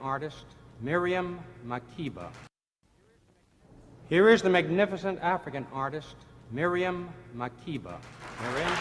Artist Miriam Makeba. Here is the magnificent African artist Miriam Makeba. Miriam.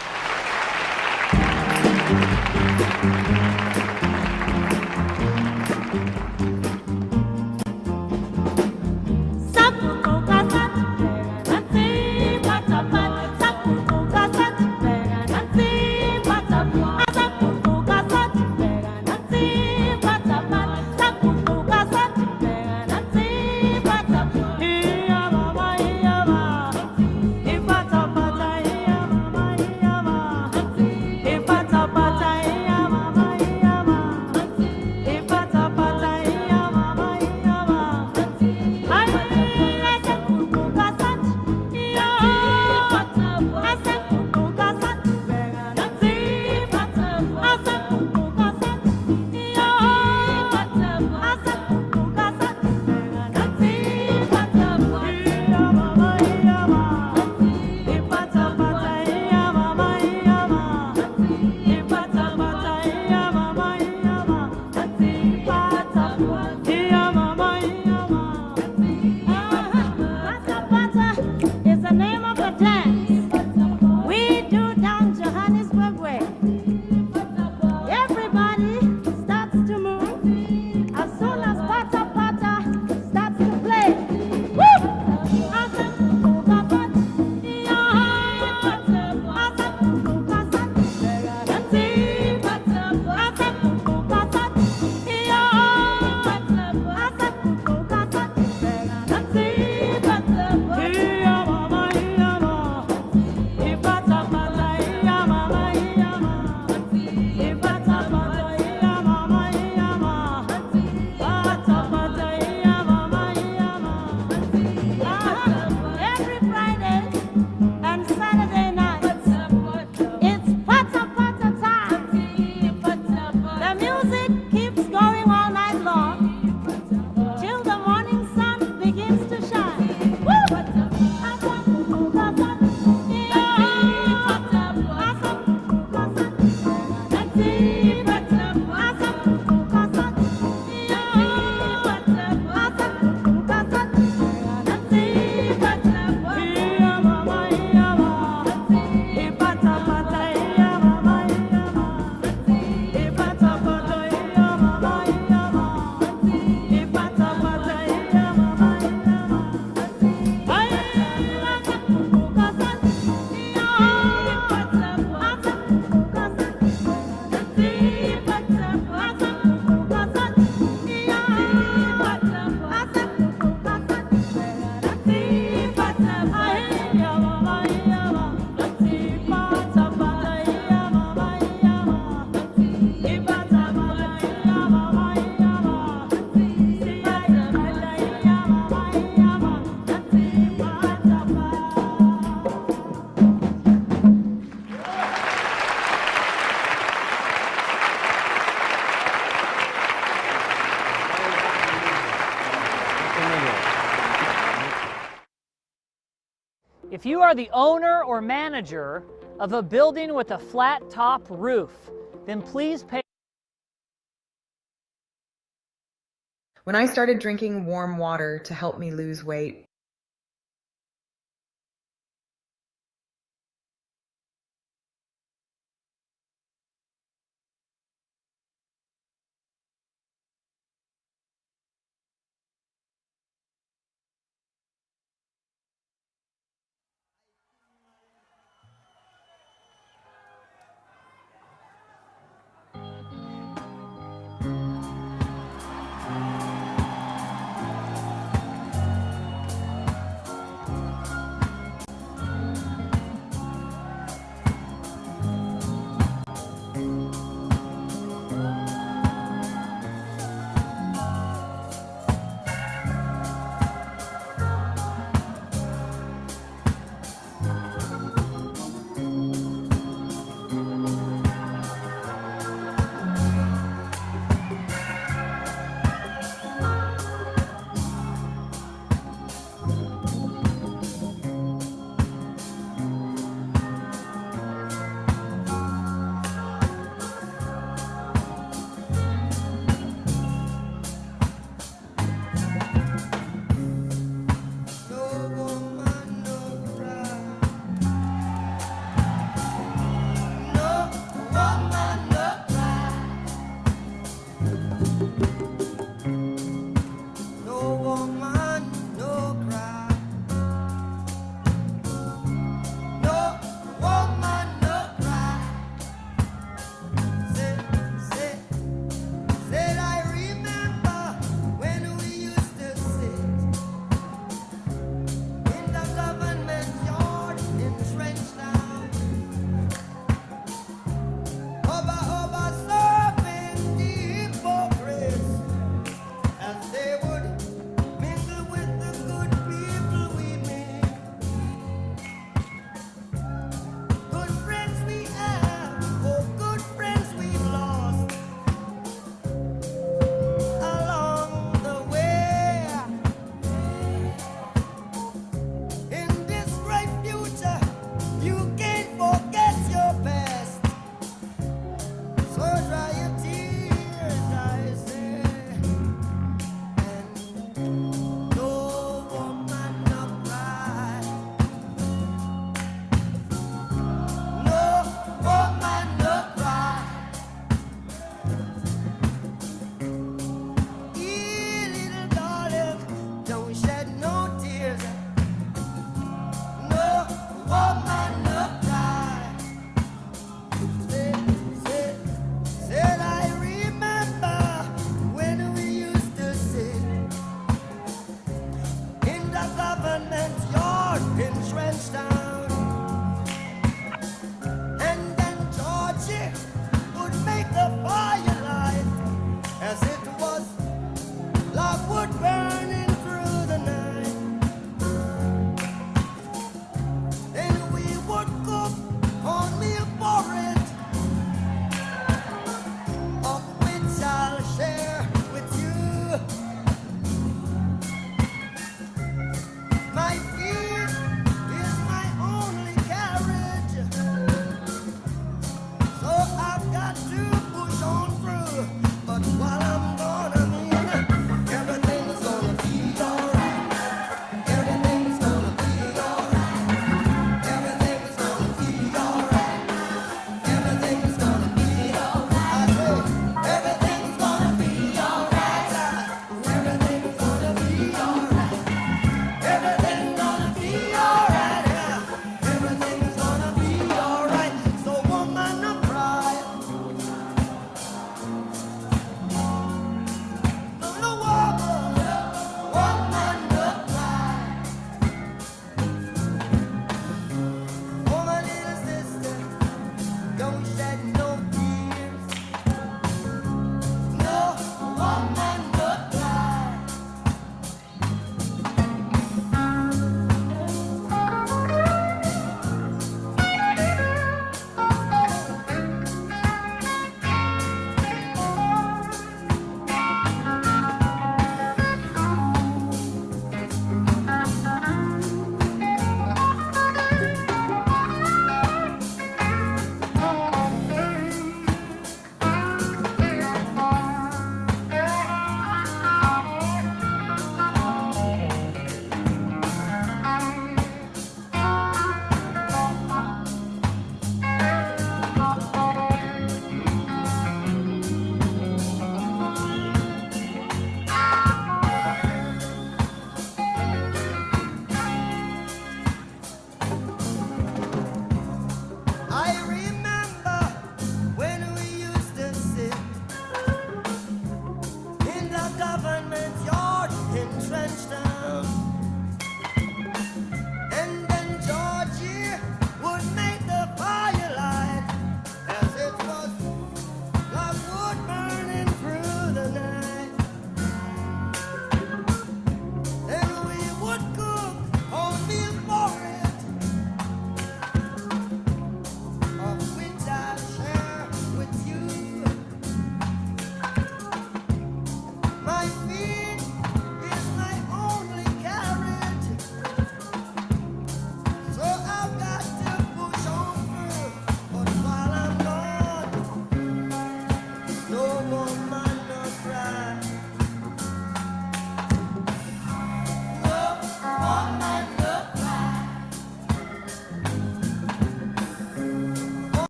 are the owner or manager of a building with a flat top roof, then please pay. When I started drinking warm water to help me lose weight,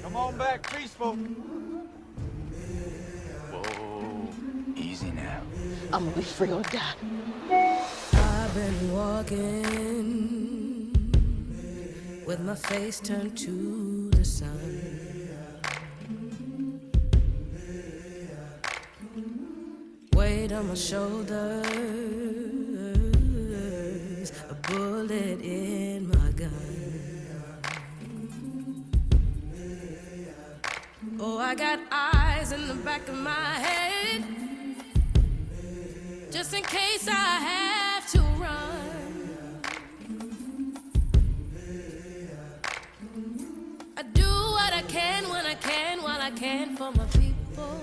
Come on back, peaceful. Whoa, easy now. I'm gonna be free or die. I've been walking with my face turned to the sun. Weight on my shoulders, a bullet in my gun. Oh, I got eyes in the back of my head, just in case I have to run. I do what I can when I can, while I can for my people.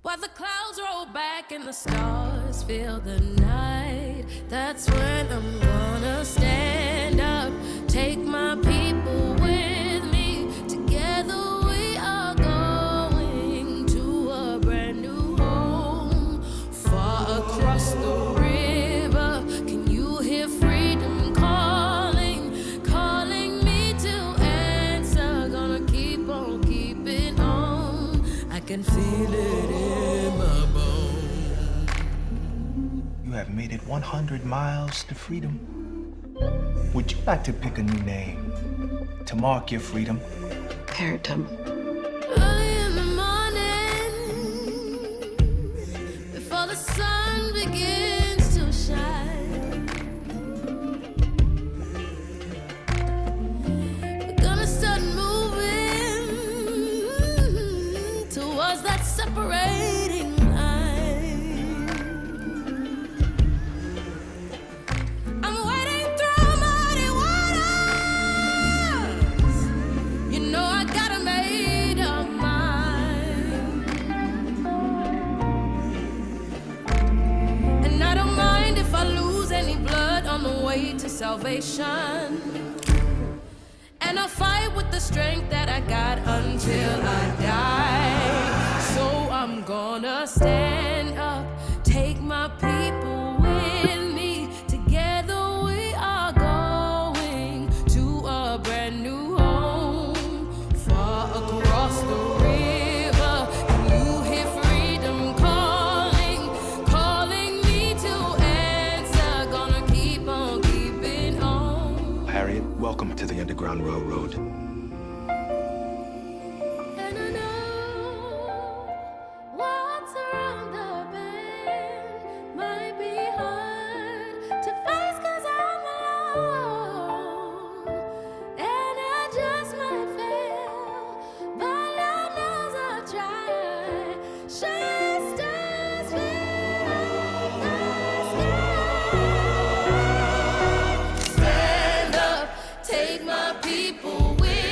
While the clouds roll back and the stars fill the night, that's when I'm gonna stand up, take my people with me. Together we are going to a brand new home, far across the river. Can you hear freedom calling, calling me to answer? Gonna keep on keeping on. I can feel it in my bones. You have made it 100 miles to freedom. Would you like to pick a new name to mark your freedom? Keratin. Early in the morning, before the sun begins to shine, we're gonna start moving towards that separating line. I'm wading through muddy waters. You know I got a made up mind, and I don't mind if I lose any blood on the way to salvation. And I'll fight with the strength that I got until I die. So I'm gonna stand up, take my people with me. Together we are going to a brand new home, far across the river. Can you hear freedom calling, calling me to answer? Gonna keep on keeping on. Harriet, welcome to the Underground Railroad. And I know what's around the bend might be hard to face 'cause I'm alone, and I just might fail, but Lord knows I'll try. Shine stars fill the sky. Stand up, take my people with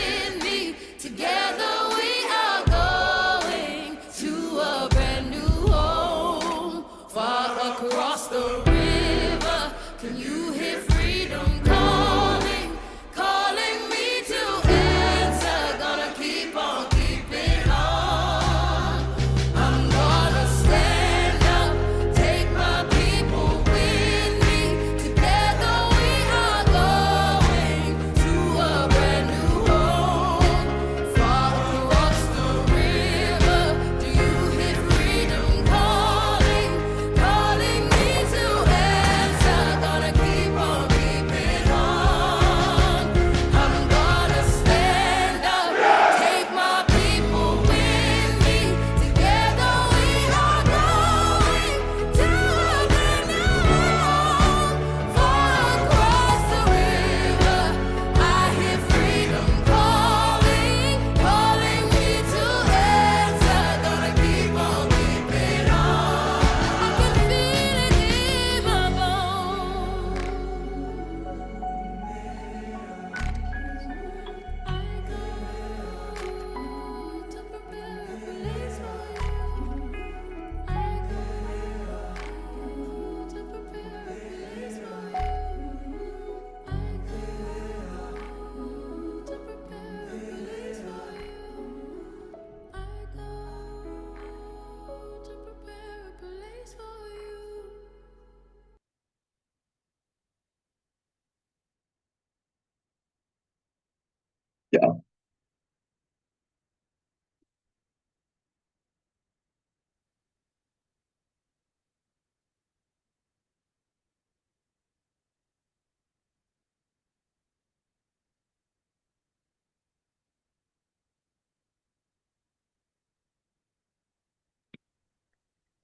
Yeah.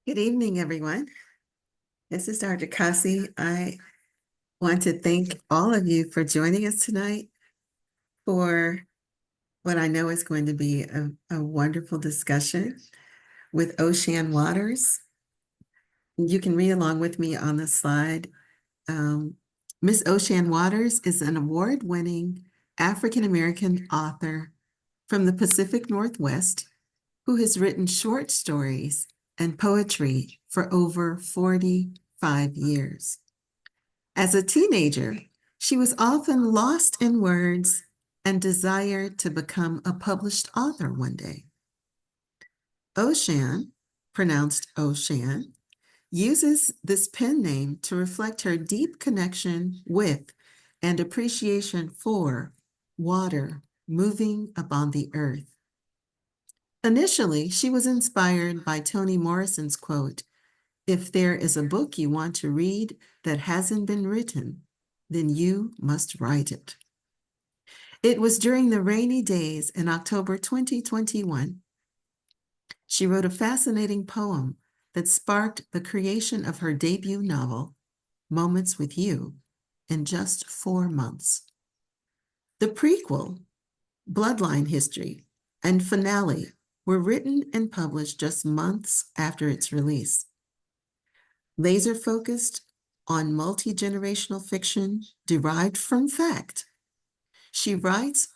Good evening, everyone. This is Dr. Kossie. I want to thank all of you for joining us tonight for what I know is going to be a wonderful discussion with Ocean Waters. You can read along with me on the slide. Miss Ocean Waters is an award-winning African-American author from the Pacific Northwest who has written short stories and poetry for over 45 years. As a teenager, she was often lost in words and desired to become a published author one day. Ocean, pronounced Ocean, uses this pen name to reflect her deep connection with and appreciation for water moving upon the earth. Initially, she was inspired by Toni Morrison's quote, "If there is a book you want to read that hasn't been written, then you must write it." It was during the rainy days in October 2021. She wrote a fascinating poem that sparked the creation of her debut novel, Moments with You, in just 4 months. The prequel, Bloodline History, and finale were written and published just months after its release. Laser-focused on multi-generational fiction derived from fact, she writes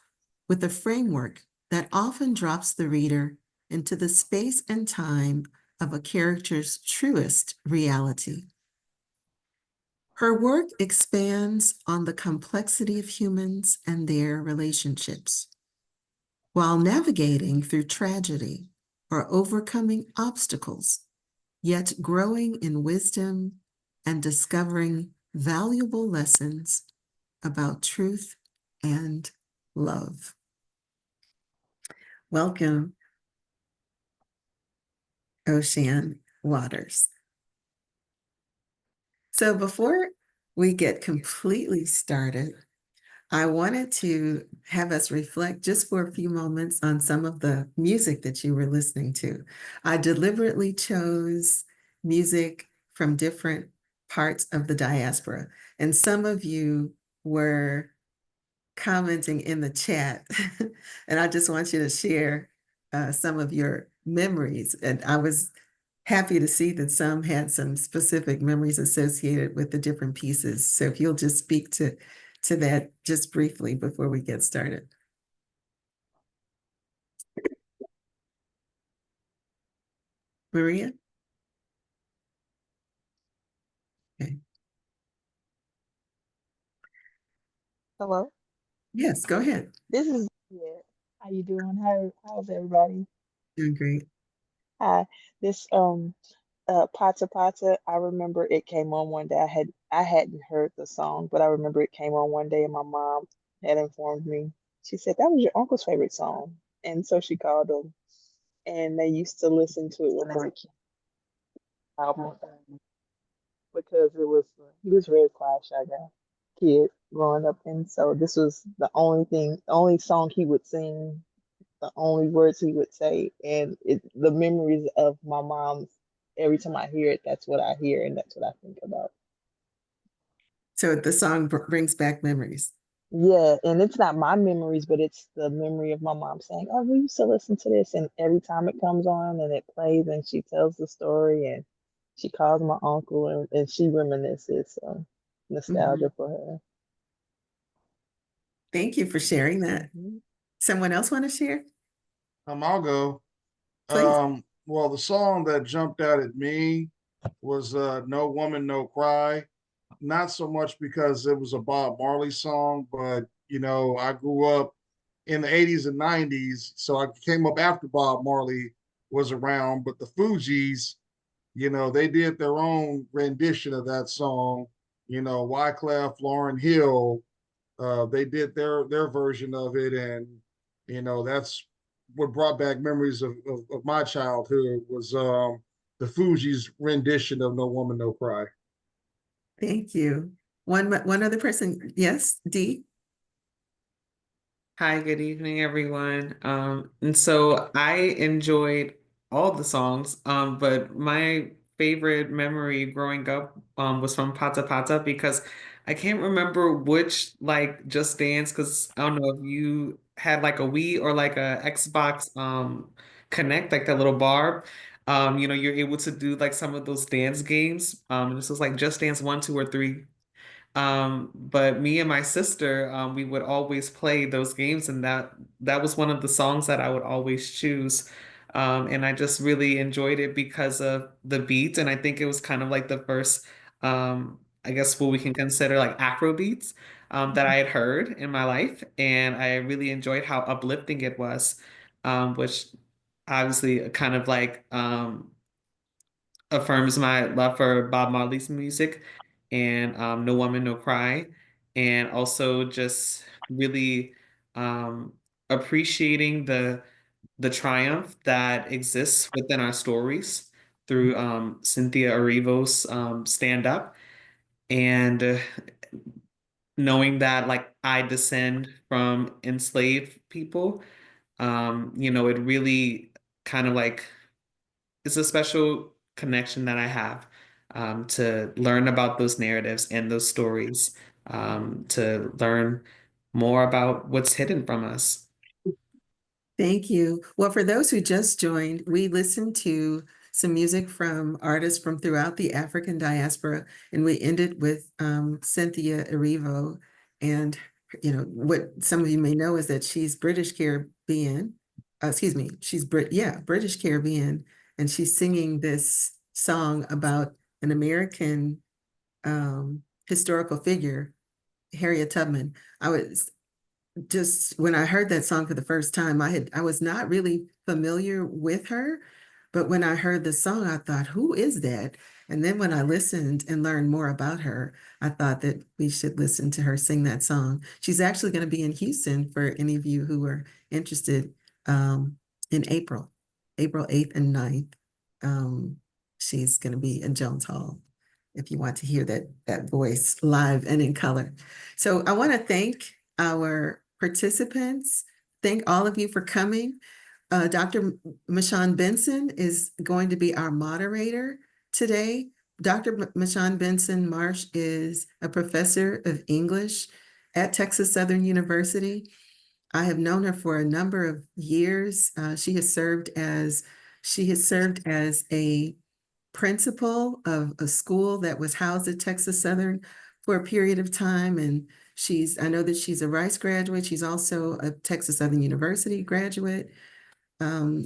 with a framework that often drops the reader into the space and time of a character's truest reality. Her work expands on the complexity of humans and their relationships, while navigating through tragedy or overcoming obstacles, yet growing in wisdom and discovering valuable lessons about truth and love. Welcome, Ocean Waters. So before we get completely started, I wanted to have us reflect just for a few moments on some of the music that you were listening to. I deliberately chose music from different parts of the diaspora, and some of you were commenting in the chat, and I just want you to share some of your memories. And I was happy to see that some had some specific memories associated with the different pieces. So if you'll just speak to that just briefly before we get started. Maria? Okay. Hello. Yes, go ahead. This is How you doing? How's everybody? Doing great. Hi. This Pata Pata. I remember it came on one day. I hadn't heard the song, but I remember it came on one day, and my mom had informed me. She said that was your uncle's favorite song, and so she called him, and they used to listen to it when they were album because he was a very quiet, shy guy, kid growing up, and so this was the only song he would sing, the only words he would say, and the memories of my mom's. Every time I hear it, that's what I hear, and that's what I think about. So the song brings back memories. Yeah, and it's not my memories, but it's the memory of my mom saying, "Oh, we used to listen to this," and every time it comes on and it plays, and she tells the story, and she calls my uncle, and she reminisces. So nostalgia for her. Thank you for sharing that. Someone else want to share? I'll go. Please. Well, the song that jumped out at me was No Woman, No Cry. Not so much because it was a Bob Marley song, but I grew up in the 80s and 90s, so I came up after Bob Marley was around. But the Fugees, they did their own rendition of that song. Wyclef, Lauryn Hill, they did their version of it, and that's what brought back memories of my childhood was the Fugees' rendition of "No Woman, No Cry." Thank you. One other person. Yes, Dee. Hi, good evening, everyone. And so I enjoyed all the songs, but my favorite memory growing up was from Pata Pata because I can't remember which like Just Dance because I don't know if you had like a Wii or like a Xbox Connect, like that little bar. You're able to do like some of those dance games. This was like Just Dance 1, 2, or 3. But me and my sister, we would always play those games, and that was one of the songs that I would always choose. And I just really enjoyed it because of the beats, and I think it was kind of like the first, I guess what we can consider like Afro beats, that I had heard in my life, and I really enjoyed how uplifting it was, which obviously kind of like affirms my love for Bob Marley's music and No Woman, No Cry, and also just really um, appreciating the triumph that exists within our stories through Cynthia Erivo's stand up, and knowing that like I descend from enslaved people, it really kind of like it's a special connection that I have, to learn about those narratives and those stories, to learn more about what's hidden from us. Thank you. Well, for those who just joined, we listened to some music from artists from throughout the African diaspora, and we ended with Cynthia Erivo. And what some of you may know is that she's British Caribbean. Excuse me, she's British Caribbean, and she's singing this song about an American historical figure, Harriet Tubman. I was just when I heard that song for the first time, I was not really familiar with her, but when I heard the song, I thought, who is that? And then when I listened and learned more about her, I thought that we should listen to her sing that song. She's actually going to be in Houston for any of you who are interested, in April 8th and 9th. She's going to be in Jones Hall if you want to hear that voice live and in color. So I want to thank our participants. Thank all of you for coming. Dr. Michon Benson is going to be our moderator today. Dr. Michon Benson-Marsh is a professor of English at Texas Southern University. I have known her for a number of years. She has served as a principal of a school that was housed at Texas Southern for a period of time. And I know that she's a Rice graduate. She's also a Texas Southern University graduate.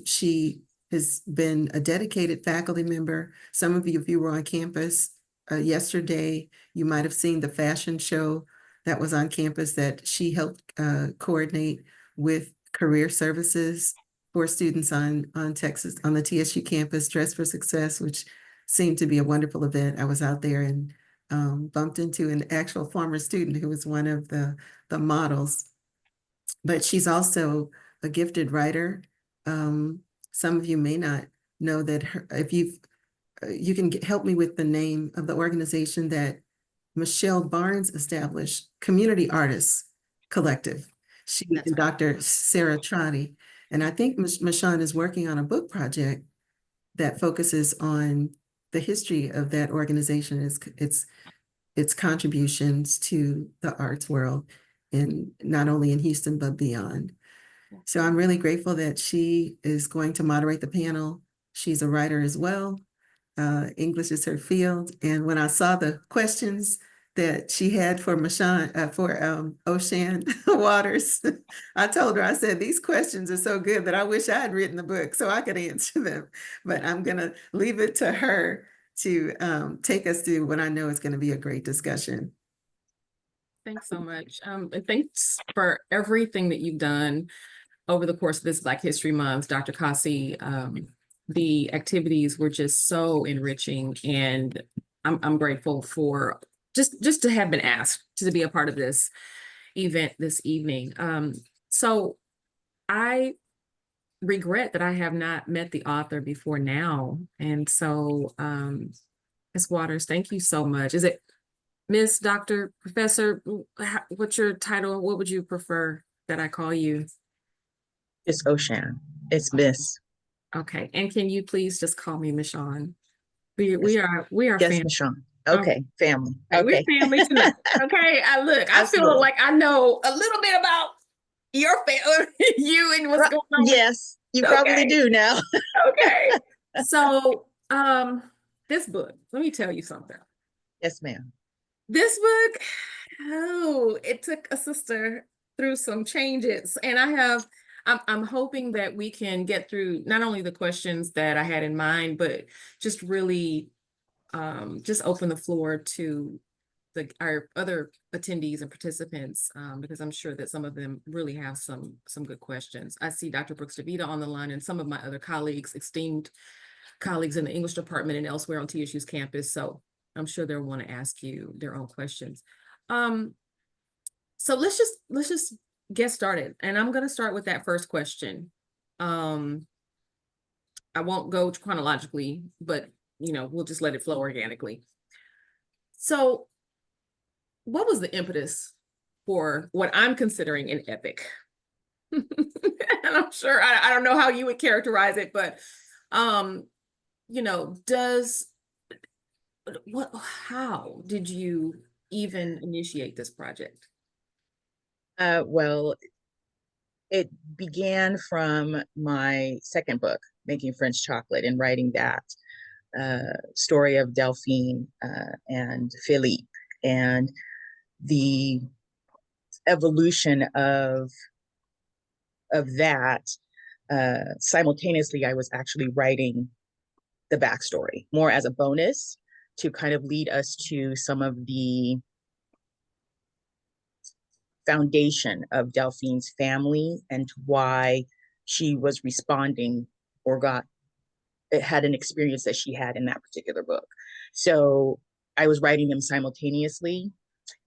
She has been a dedicated faculty member. Some of you, if you were on campus yesterday, you might have seen the fashion show that was on campus that she helped coordinate with career services for students on the TSU campus, Dress for Success, which seemed to be a wonderful event. I was out there and bumped into an actual former student who was one of the models. But she's also a gifted writer. Some of you may not know that you can help me with the name of the organization that Michelle Barnes established, Community Artists Collective. She and Dr. Sarah Trotty. And I think Michon is working on a book project that focuses on the history of that organization, its contributions to the arts world, and not only in Houston, but beyond. So I'm really grateful that she is going to moderate the panel. She's a writer as well. English is her field. And when I saw the questions that she had for Ocean Waters, I told her, I said, these questions are so good that I wish I had written the book so I could answer them. But I'm going to leave it to her to take us through what I know is going to be a great discussion. Thanks so much. Thanks for everything that you've done over the course of this Black History Month, Dr. Kossie. The activities were just so enriching, and I'm grateful for just to have been asked to be a part of this. event this evening. So I regret that I have not met the author before now. And so, Ms. Waters, thank you so much. Is it Miss, Dr., Professor? What's your title? What would you prefer that I call you? It's Oshan. It's Miss. Okay. And can you please just call me Michon? We are Yes, family. Michon. Okay, family. Okay. Okay. We're family tonight. Okay. I feel like I know a little bit about your family, you and what's going on. Yes, you probably do now. Okay. So, this book, let me tell you something. Yes, ma'am. This book, it took a sister through some changes, and I'm hoping that we can get through not only the questions that I had in mind, but just really just open the floor to our other attendees and participants, because I'm sure that some of them really have some good questions. I see Dr. Brooks DeVita on the line, and some of my other colleagues, esteemed colleagues in the English department and elsewhere on TSU's campus. So I'm sure they'll want to ask you their own questions. So let's just get started. And I'm going to start with that first question. I won't go chronologically, but we'll just let it flow organically. So what was the impetus for what I'm considering an epic? And I'm sure, I don't know how you would characterize it, but how did you even initiate this project? Well, it began from my second book, Making French Chocolate, and writing that story of Delphine and Philippe, and the evolution of that. Simultaneously, I was actually writing the backstory more as a bonus to kind of lead us to some of the foundation of Delphine's family and why she was responding or had an experience that she had in that particular book. So I was writing them simultaneously,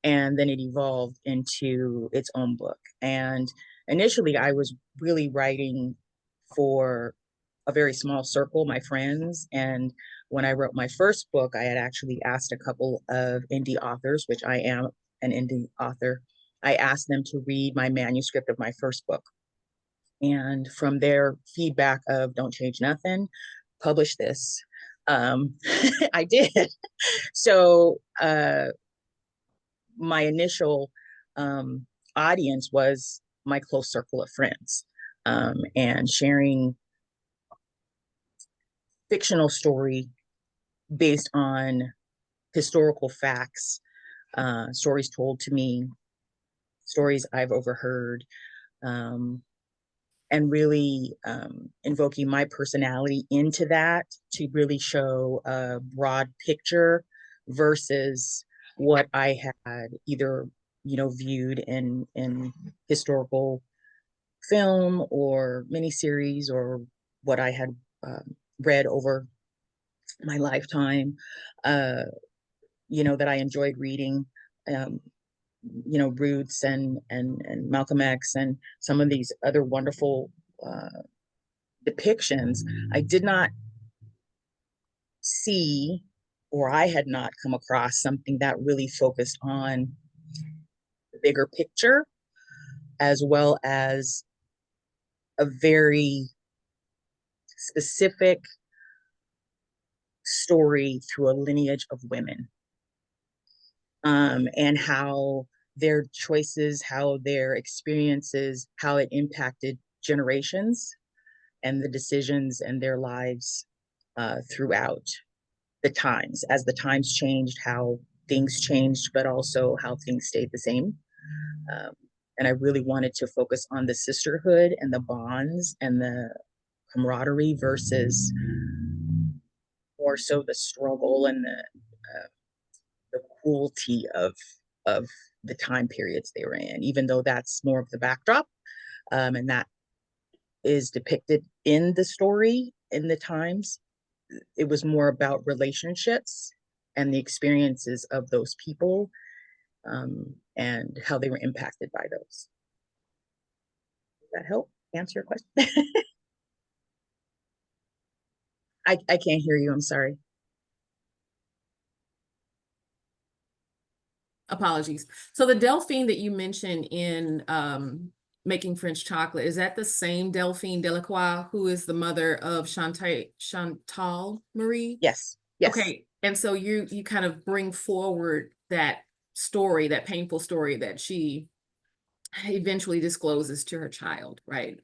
and then it evolved into its own book. And initially I was really writing for a very small circle, my friends. And when I wrote my first book, I had actually asked a couple of indie authors, which I am an indie author. I asked them to read my manuscript of my first book. And from their feedback of don't change nothing, publish this, I did. So my initial audience was my close circle of friends, and sharing fictional story based on historical facts, stories told to me, stories I've overheard, and really invoking my personality into that to really show a broad picture versus what I had either viewed in historical film or miniseries, or what I had read over my lifetime, that I enjoyed reading, Roots and Malcolm X and some of these other wonderful depictions. I did not see, or I had not come across something that really focused on the bigger picture, as well as a very specific story through a lineage of women, and how their choices, how their experiences, how it impacted generations and the decisions and their lives throughout the times. As the times changed, how things changed, but also how things stayed the same. And I really wanted to focus on the sisterhood and the bonds and the camaraderie versus more so the struggle and the cruelty of the time periods they were in, even though that's more of the backdrop, and that is depicted in the story in the times. It was more about relationships and the experiences of those people, and how they were impacted by those. Does that help answer your question? I can't hear you. I'm sorry. Apologies. So the Delphine that you mentioned in Making French Chocolate, is that the same Delphine Delacroix who is the mother of Chantal Marie? Yes. Yes. Okay. And so you kind of bring forward that story, that painful story that she eventually discloses to her child, right?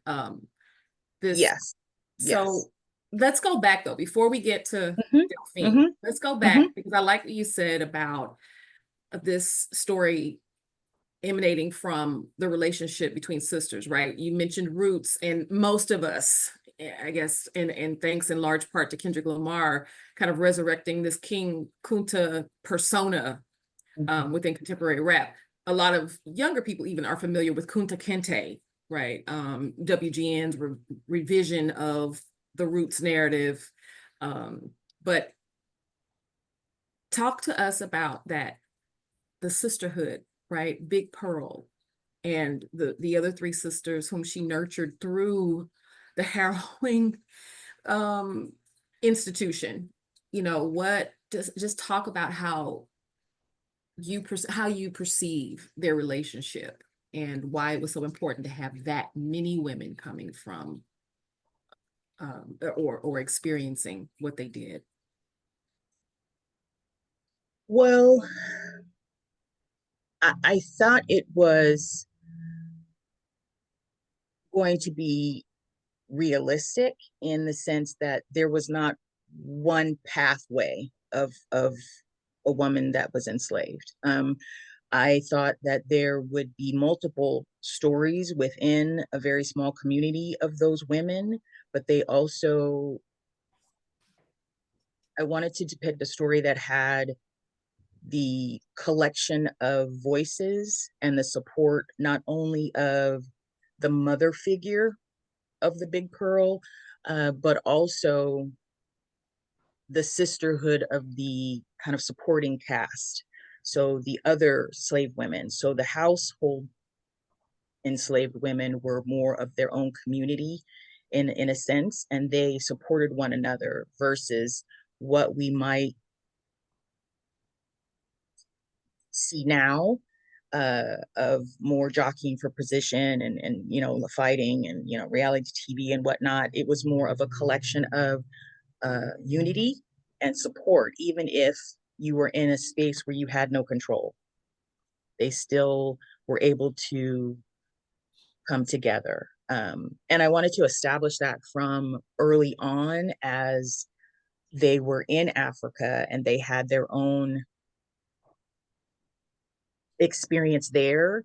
Yes. So let's go back though, before we get to Delphine, Mm-hmm. let's go back because I like what you said about this story emanating from the relationship between sisters, right? You mentioned roots, and most of us, I guess, and thanks in large part to Kendrick Lamar, kind of resurrecting this King Kunta persona within contemporary rap. A lot of younger people even are familiar with Kunta Kinte, right? WGN's revision of the roots narrative. But talk to us about that, the sisterhood, right? Big Pearl and the other three sisters whom she nurtured through the harrowing institution. You know, what just talk about how you perceive their relationship and why it was so important to have that many women coming from or experiencing what they did. Well, I thought it was going to be realistic in the sense that there was not one pathway of a woman that was enslaved. I thought that there would be multiple stories within a very small community of those women, but they also, I wanted to depict a story that had the collection of voices and the support not only of the mother figure of the Big Pearl, but also the sisterhood of the kind of supporting cast. So the other slave women, so the household enslaved women were more of their own community in a sense, and they supported one another versus what we might see now of more jockeying for position and you know, the fighting and, you know, reality TV and whatnot. It was more of a collection of unity and support, even if you were in a space where you had no control. They still were able to come together. And I wanted to establish that from early on as they were in Africa and they had their own experience there,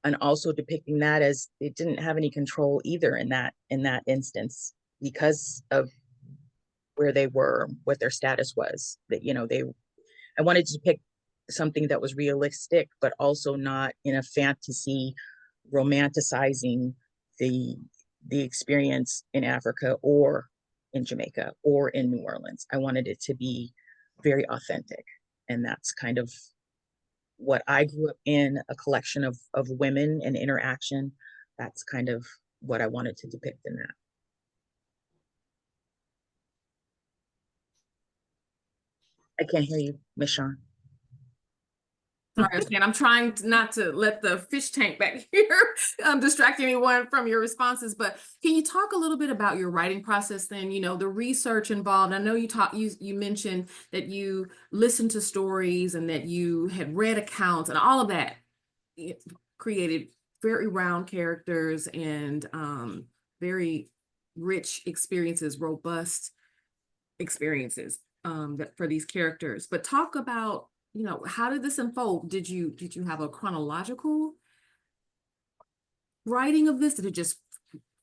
and also depicting that as they didn't have any control either in that instance because of where they were, what their status was. That, you know, I wanted to depict something that was realistic, but also not in a fantasy romanticizing the experience in Africa or in Jamaica or in New Orleans. I wanted it to be very authentic, and that's kind of what I grew up in, a collection of women and interaction. That's kind of what I wanted to depict in that. I can't hear you, Michon. Sorry, Stan, I'm trying not to let the fish tank back here distract anyone from your responses, but can you talk a little bit about your writing process then, you know, the research involved? I know you mentioned that you listened to stories and that you had read accounts and all of that. It created very round characters and very rich experiences, robust experiences for these characters. But talk about, you know, how did this unfold? Did you have a chronological writing of this? Did it just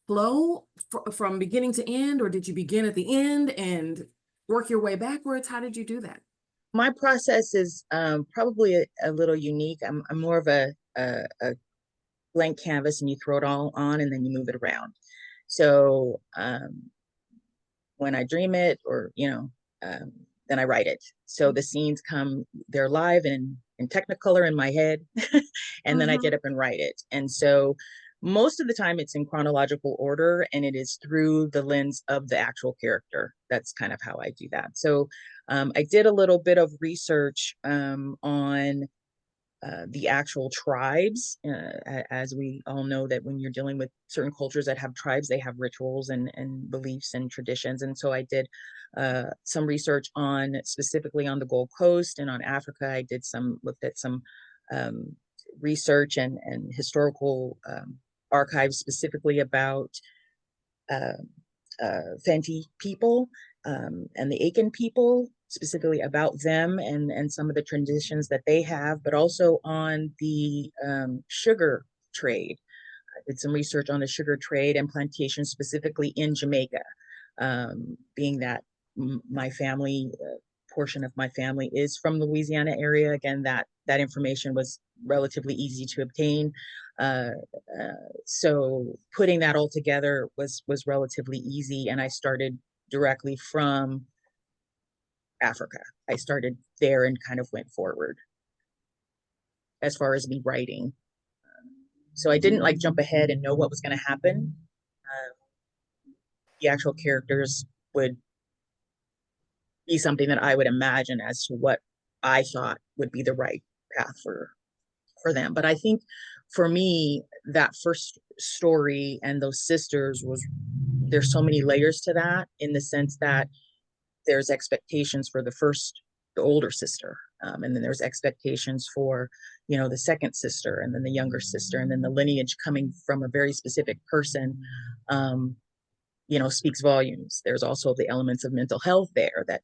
flow from beginning to end, or did you begin at the end and work your way backwards? How did you do that? My process is probably a little unique. I'm more of a blank canvas, and you throw it all on and then you move it around. So when I dream it, or, you know, then I write it. So the scenes come, they're live and in Technicolor in my head, and then I get up and write it. And so most of the time it's in chronological order, and it is through the lens of the actual character. That's kind of how I do that. So I did a little bit of research on the actual tribes. As we all know, that when you're dealing with certain cultures that have tribes, they have rituals and beliefs and traditions. And so I did some research on specifically on the Gold Coast and on Africa. I did looked at some research and historical archives specifically about Fenty people and the Akan people, specifically about them and some of the traditions that they have, but also on the sugar trade. I did some research on the sugar trade and plantations specifically in Jamaica, being that my family, portion of my family is from the Louisiana area. Again, that information was relatively easy to obtain. So putting that all together was relatively easy, and I started directly from Africa. I started there and kind of went forward as far as me writing. So I didn't like jump ahead and know what was going to happen. The actual characters would be something that I would imagine as to what I thought would be the right path for them. But I think for me, that first story and those sisters there's so many layers to that, in the sense that there's expectations for the older sister. And then there's expectations for, the second sister, and then the younger sister, and then the lineage coming from a very specific person, speaks volumes. There's also the elements of mental health there that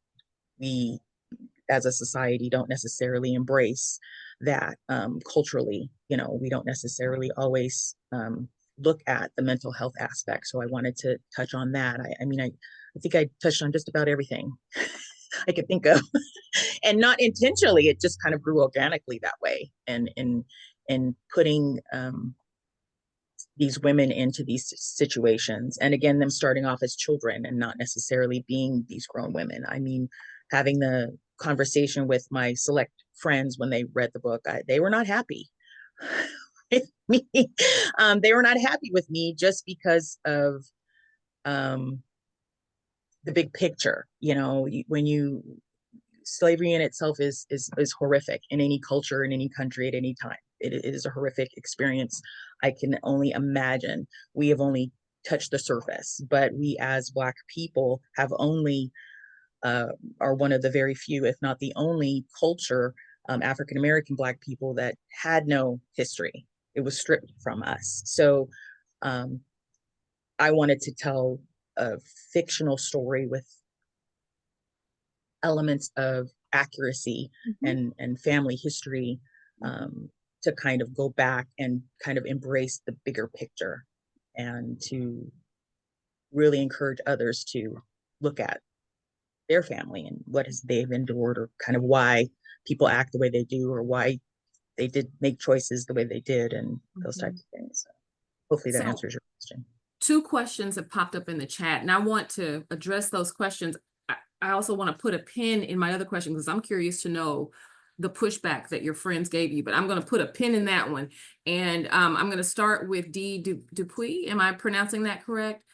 we, as a society, don't necessarily embrace that culturally. We don't necessarily always look at the mental health aspect. So I wanted to touch on that. I think I touched on just about everything I could think of, and not intentionally. It just kind of grew organically that way, and putting these women into these situations, and again, them starting off as children and not necessarily being these grown women. Having the conversation with my select friends when they read the book, they were not happy with me. They were not happy with me just because of the big picture. Slavery in itself is horrific in any culture, in any country, at any time. It is a horrific experience. I can only imagine. We have only touched the surface, but we as Black people have only are one of the very few, if not the only culture, African-American Black people, that had no history. It was stripped from us. So I wanted to tell a fictional story with elements of accuracy and family history, to kind of go back and kind of embrace the bigger picture, and to really encourage others to look at their family and what they've endured, or kind of why people act the way they do, or why they did make choices the way they did, and those types of things. So hopefully that answers your question. 2 questions have popped up in the chat, and I want to address those questions. I also want to put a pin in my other question, because I'm curious to know the pushback that your friends gave you, but I'm going to put a pin in that one. And I'm going to start with D. Dupuis. Am I pronouncing that correct?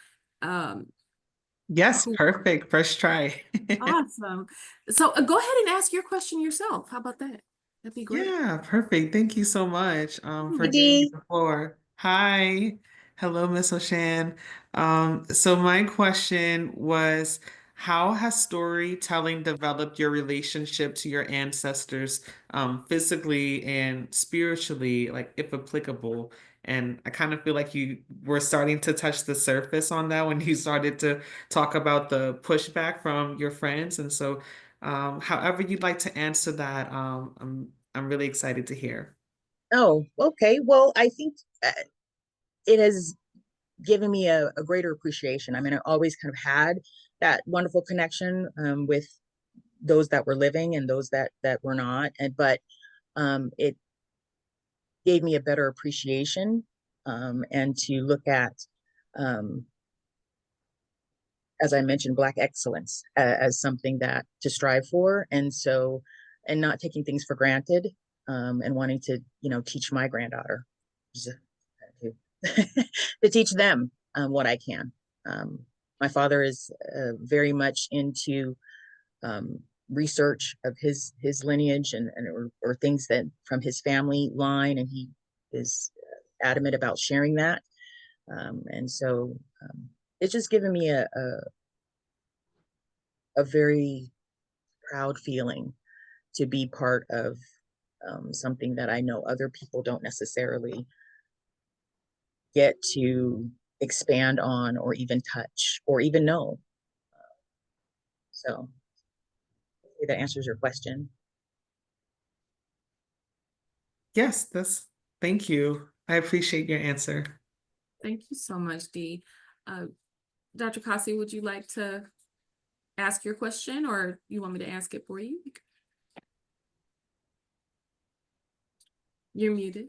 Yes, perfect. First try. Awesome. So go ahead and ask your question yourself. How about that? That'd be great. Yeah, perfect. Thank you so much for Hey, giving me Dee. the floor. Hi. Hello, Miss O'Shan. So my question was, how has storytelling developed your relationship to your ancestors, physically and spiritually, like if applicable? And I kind of feel like you were starting to touch the surface on that when you started to talk about the pushback from your friends. And so, however you'd like to answer that, I'm really excited to hear. Oh, okay. Well, I think it has given me a greater appreciation. I always kind of had that wonderful connection with those that were living and those that were not. But it gave me a better appreciation, and to look at, as I mentioned, Black excellence as something that to strive for. And not taking things for granted. and wanting to, teach my granddaughter to teach them what I can. My father is very much into research of his lineage and or things that from his family line, and he is adamant about sharing that. And so it's just given me a very proud feeling to be part of something that I know other people don't necessarily get to expand on or even touch or even know. So that answers your question. Yes, thank you. I appreciate your answer. Thank you so much, Dee. Dr. Kossie, would you like to ask your question, or you want me to ask it for you? You're muted.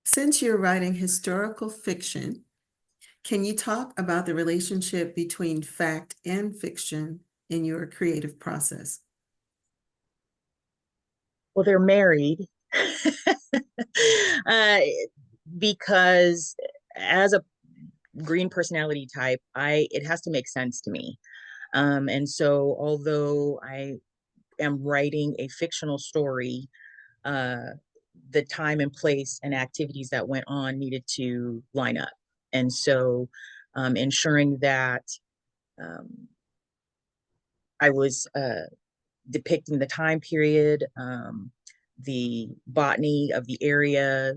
Since you're writing historical fiction, can you talk about the relationship between fact and fiction in your creative process? Well, they're married because as a green personality type, it has to make sense to me. And so although I am writing a fictional story, the time and place and activities that went on needed to line up. And so ensuring that I was depicting the time period, the botany of the area,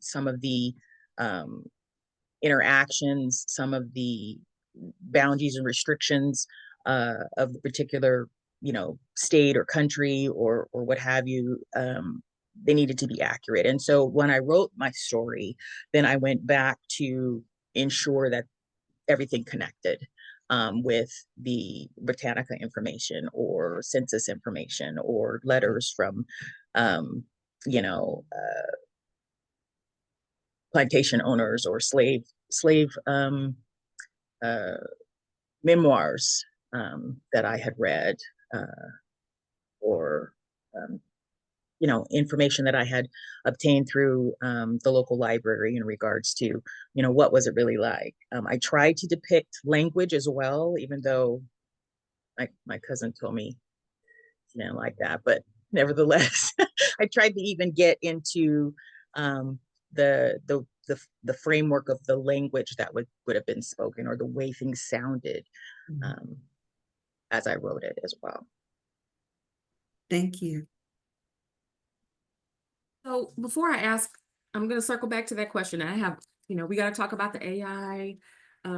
some of the interactions, some of the boundaries and restrictions of the particular, state or country or what have you. They needed to be accurate. And so when I wrote my story, then I went back to ensure that everything connected with the Britannica information or census information or letters from, plantation owners or slave memoirs that I had read, or information that I had obtained through the local library in regards to, what was it really like. I tried to depict language as well, even though my cousin told me she didn't like that, but nevertheless, I tried to even get into the framework of the language that would have been spoken or the way things sounded as I wrote it as well. Thank you. So before I ask, I'm going to circle back to that question. I have, we got to talk about the AI.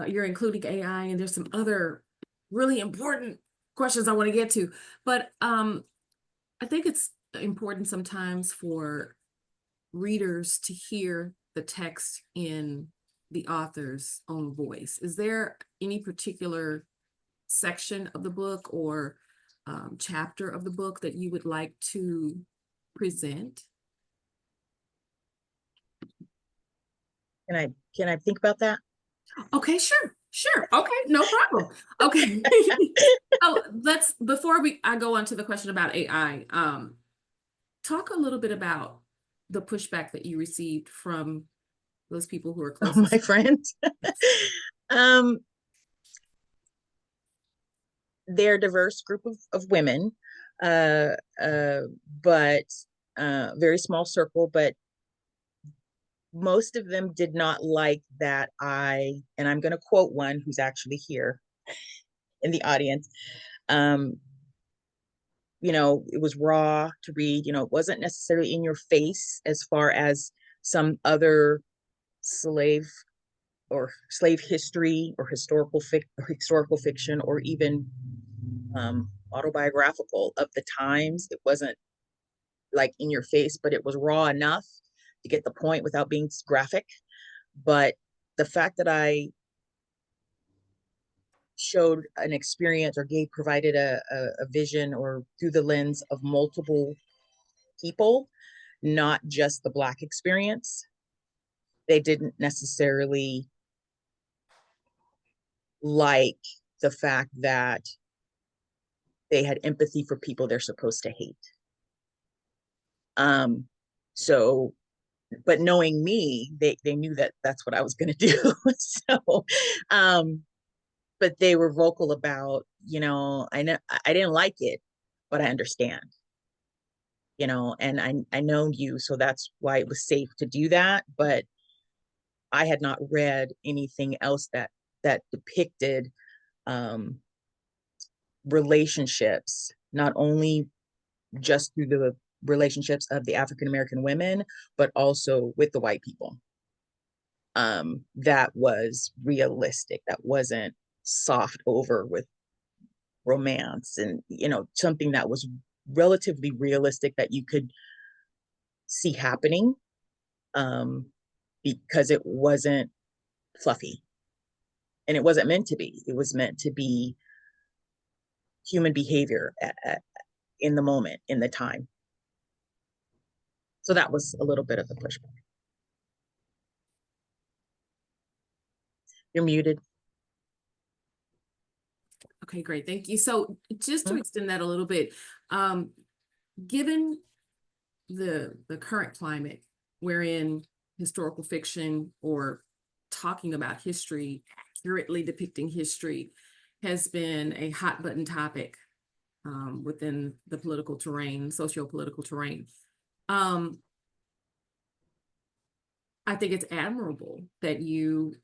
You're including AI, and there's some other really important questions I want to get to. But I think it's important sometimes for readers to hear the text in the author's own voice. Is there any particular section of the book or chapter of the book that you would like to present? Can I think about that? Okay, sure. Okay, no problem. Okay. So before I go on to the question about AI, talk a little bit about the pushback that you received from those people who are closest. My friends. They're a diverse group of women, but very small circle, but most of them did not like that and I'm going to quote one who's actually here in the audience. It was raw to read, it wasn't necessarily in your face as far as some other slave history or historical fiction or even autobiographical of the times. It wasn't like in your face, but it was raw enough to get the point without being graphic. But the fact that I showed an experience or provided a vision or through the lens of multiple people, not just the Black experience, they didn't necessarily like the fact that they had empathy for people they're supposed to hate. So, but knowing me, they knew that that's what I was going to do. So, but they were vocal about, you know, I know I didn't like it, but I understand, you know, and I know you, so that's why it was safe to do that. But I had not read anything else that depicted relationships, not only just through the relationships of the African American women, but also with the white people. That was realistic. That wasn't soft over with romance, and you know, something that was relatively realistic that you could see happening, because it wasn't fluffy, and it wasn't meant to be. It was meant to be human behavior in the moment, in the time. So that was a little bit of the pushback. You're muted. Okay, great. Thank you. So just to extend that a little bit, given the current climate wherein historical fiction or talking about history, accurately depicting history, has been a hot button topic within the political terrain, socio-political terrain. I think it's admirable that you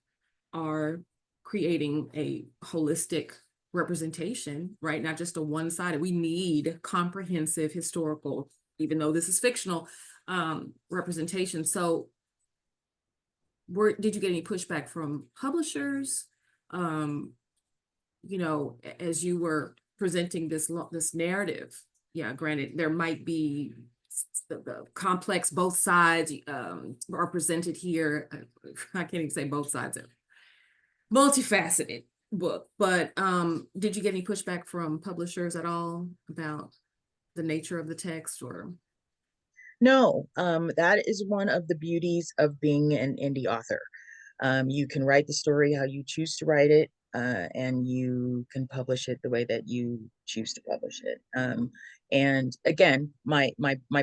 are creating a holistic representation, right? Not just a one-sided. We need comprehensive historical, even though this is fictional, representation. So did you get any pushback from publishers? You know, as you were presenting this narrative, yeah, granted, there might be the complex, both sides are presented here. I can't even say both sides, multifaceted book, but did you get any pushback from publishers at all about the nature of the text? Or no, that is one of the beauties of being an indie author. You can write the story how you choose to write it, and you can publish it the way that you choose to publish it. And again, my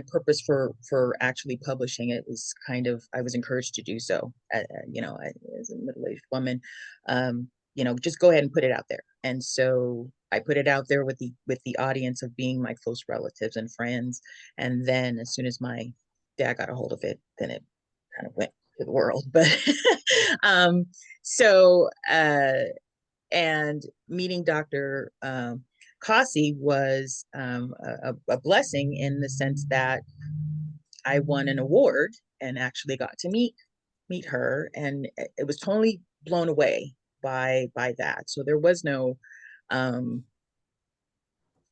purpose for actually publishing it was kind of, I was encouraged to do so. You know, as a middle-aged woman, you know, just go ahead and put it out there. And so I put it out there with the audience of being my close relatives and friends. And then as soon as my dad got a hold of it, then it kind of went to the world. But and meeting Dr. Kossie was a blessing, in the sense that I won an award and actually got to meet her, and it was totally blown away by that. So there was no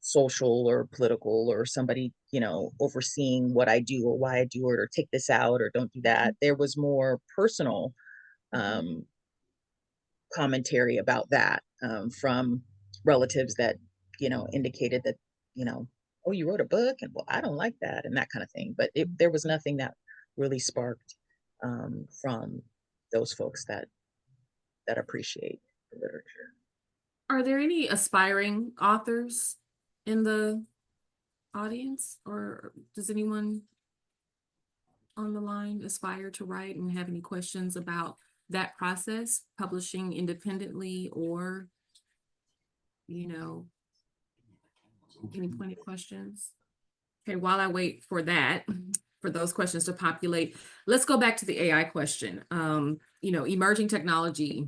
social or political or somebody, you know, overseeing what I do or why I do it, or take this out or don't do that. There was more personal commentary about that from relatives that, you know, indicated that, you know, oh, you wrote a book, and well, I don't like that, and that kind of thing. But there was nothing that really sparked from those folks that appreciate the literature. are there any aspiring authors in the audience, or does anyone on the line aspire to write and have any questions about that process, publishing independently, or, you know, any pointed questions? Okay, while I wait for that, for those questions to populate, let's go back to the AI question. You know, emerging technology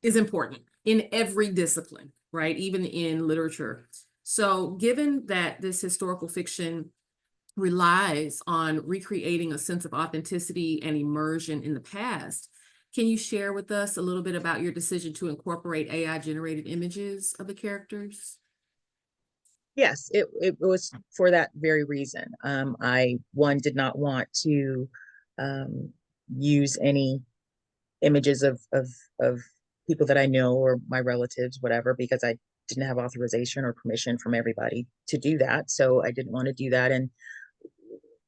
is important in every discipline, right? Even in literature. So given that this historical fiction relies on recreating a sense of authenticity and immersion in the past, can you share with us a little bit about your decision to incorporate AI generated images of the characters? Yes, it was for that very reason. I did not want to use any images of people that I know or my relatives, whatever, because I didn't have authorization or permission from everybody to do that. So I didn't want to do that. And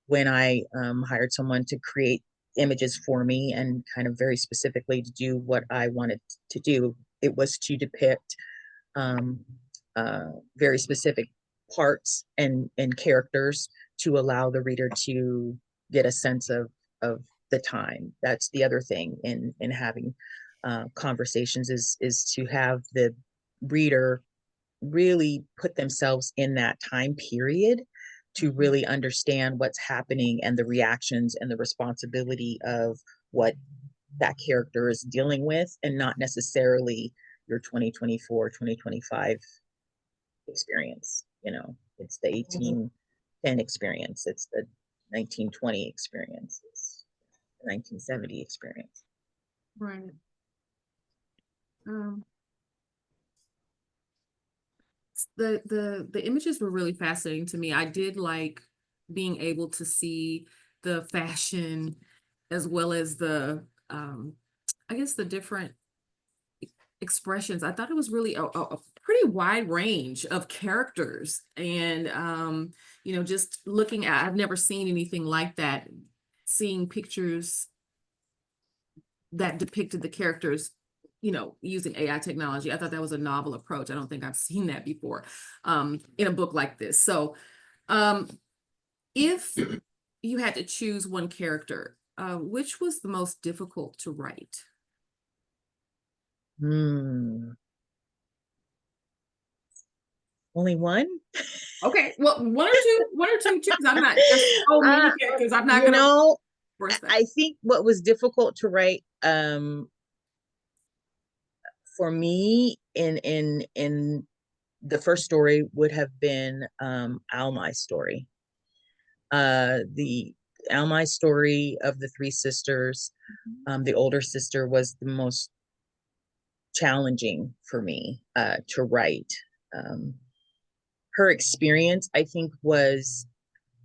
when I hired someone to create images for me, and kind of very specifically to do what I wanted to do, it was to depict very specific parts and characters to allow the reader to get a sense of the time. That's the other thing in having conversations is to have the reader really put themselves in that time period to really understand what's happening and the reactions and the responsibility of what that character is dealing with, and not necessarily your 2024, 2025 experience. You know, it's the 1810 experience, it's the 1920 experience, it's the 1970 experience. Right. The images were really fascinating to me. I did like being able to see the fashion as well as the I guess the different expressions. I thought it was really a pretty wide range of characters, and you know, just looking at, I've never seen anything like that, seeing pictures that depicted the characters, you know, using AI technology. I thought that was a novel approach. I don't think I've seen that before in a book like this. So if you had to choose one character, which was the most difficult to write? Only one? Okay, well, one or two choose. I'm not, there's so many characters. I'm not you gonna know, force that. I think what was difficult to write for me in the first story would have been Almai's story. The Almai's story of the three sisters, the older sister was the most challenging for me to write. Her experience, I think, was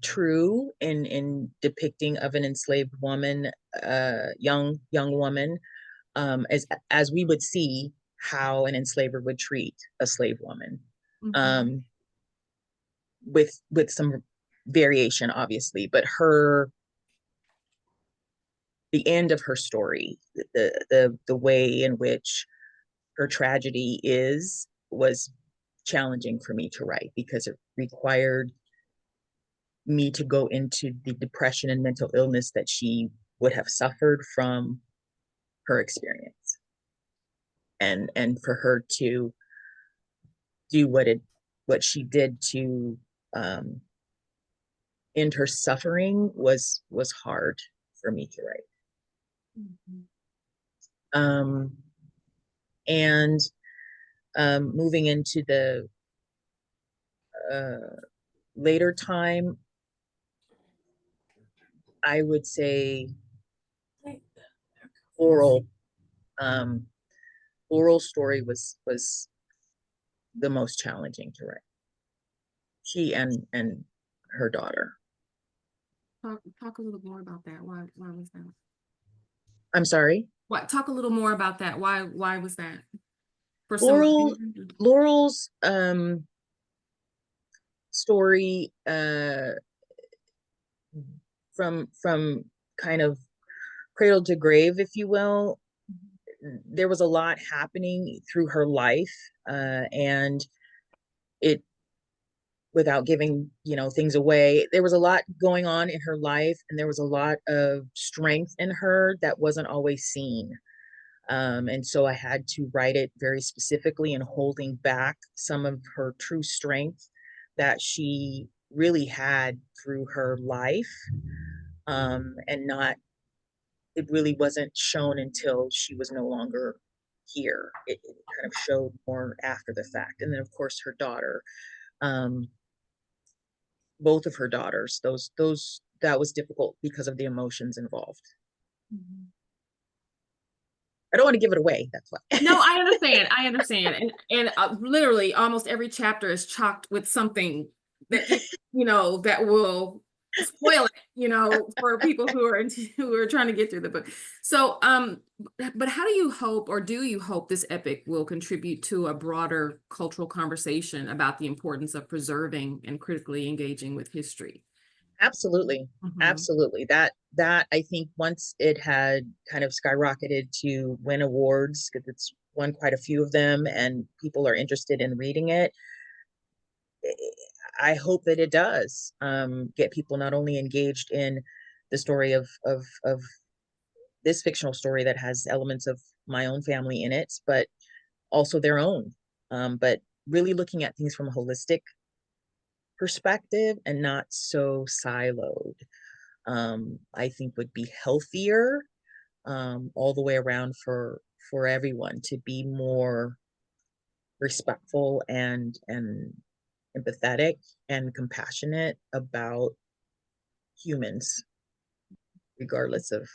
true in depicting of an enslaved woman, young woman, as we would see how an enslaver would treat a slave woman, with some variation, obviously, but the end of her story, the way in which her tragedy was challenging for me to write, because it required me to go into the depression and mental illness that she would have suffered from her experience, and for her to do what she did to end her suffering was hard for me to write. And moving into the later time, I would say Laurel's story was the most challenging to write. She and her daughter. Talk a little more about that. Why was that? I'm sorry? What? Talk a little more about that. Why was that? For Laurel's story, from kind of cradle to grave, if you will, there was a lot happening through her life, and it, without giving things away, there was a lot going on in her life, and there was a lot of strength in her that wasn't always seen. And so I had to write it very specifically and holding back some of her true strength that she really had through her life, and it really wasn't shown until she was no longer here. It kind of showed more after the fact. And then of course her daughter, both of her daughters, that was difficult because of the emotions involved. I don't want to give it away, that's why. No, I understand. And literally almost every chapter is chocked with something that that will spoil it, for people who are trying to get through the book. So but how do you hope, or do you hope, this epic will contribute to a broader cultural conversation about the importance of preserving and critically engaging with history? Absolutely. Absolutely. That I think once it had kind of skyrocketed to win awards, because it's won quite a few of them and people are interested in reading it, I hope that it does get people not only engaged in the story of this fictional story that has elements of my own family in it, but also their own. But really looking at things from a holistic perspective and not so siloed, I think would be healthier all the way around for everyone to be more respectful and empathetic and compassionate about humans, regardless of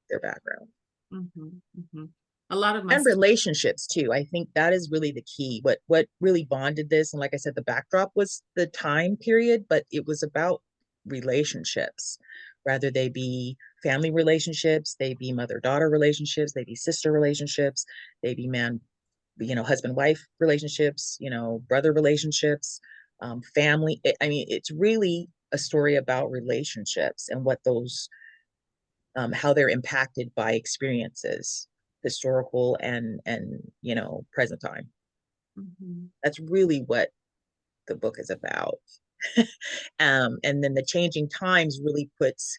their background. A lot of my And relationships too. I think that is really the key. What really bonded this, and like I said, the backdrop was the time period, but it was about relationships, rather they be family relationships, they be mother-daughter relationships, they be sister relationships, they be man, husband-wife relationships, brother relationships, family. I mean, it's really a story about relationships and what those, how they're impacted by experiences, historical and present time. That's really what the book is about. And then the changing times really puts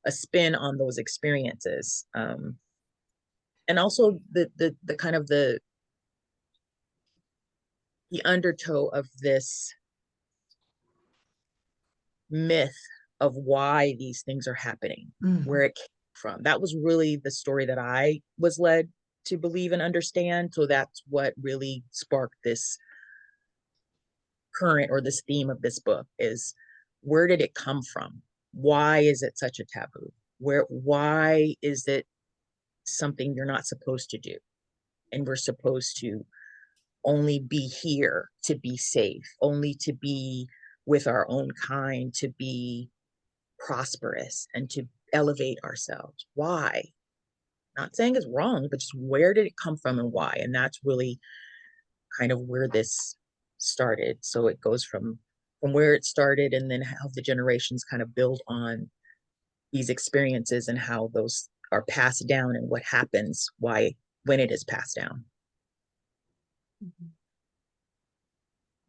a spin on those experiences, and also the kind of the undertow of this myth of why these things are happening, where it came from. That was really the story that I was led to believe and understand. So that's what really sparked this current, or this theme of this book, is where did it come from? Why is it such a taboo? Why is it something you're not supposed to do? And we're supposed to only be here to be safe, only to be with our own kind, to be prosperous and to elevate ourselves. Why? Not saying it's wrong, but just where did it come from and why? And that's really kind of where this started. So it goes from where it started, and then how the generations kind of build on these experiences and how those are passed down and what happens when it is passed down.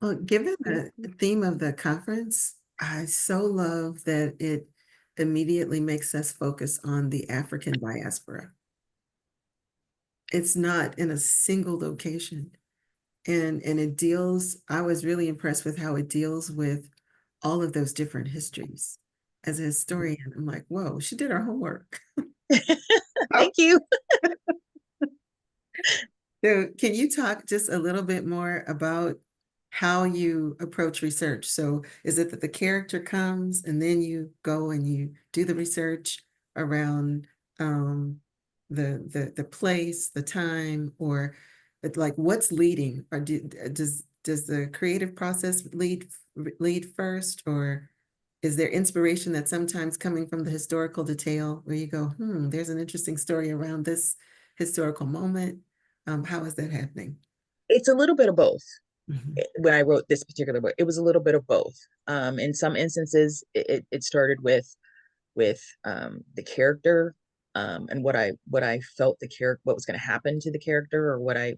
Well, given the theme of the conference, I so love that it immediately makes us focus on the African diaspora. It's not in a single location. And it deals, I was really impressed with how it deals with all of those different histories. As a historian, I'm like, whoa, she did her homework. Thank you. So can you talk just a little bit more about how you approach research? So is it that the character comes and then you go and you do the research around the place, the time, or like what's leading? Or does the creative process lead first, or is there inspiration that's sometimes coming from the historical detail where you go, there's an interesting story around this historical moment? How is that happening? It's a little bit of both. When I wrote this particular book, it was a little bit of both. In some instances, it started with the character, and what I felt what was going to happen to the character, or what I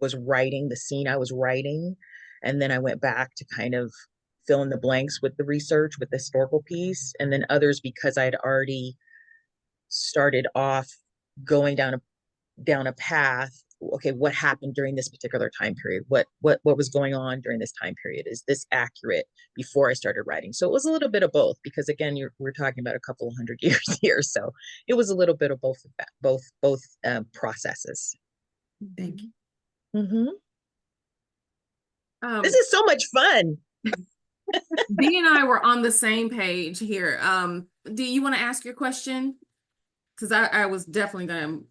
was writing, the scene I was writing. And then I went back to kind of fill in the blanks with the research, with the historical piece, and then others, because I had already started off going down a path. Okay, what happened during this particular time period? What was going on during this time period? Is this accurate? Before I started writing, so it was a little bit of both. Because again, we're talking about a couple of 100 years here, so it was a little bit of both of that, both processes. Thank you. This is so much fun. Dee and I were on the same page here. Dee, you want to ask your question? Because I was definitely going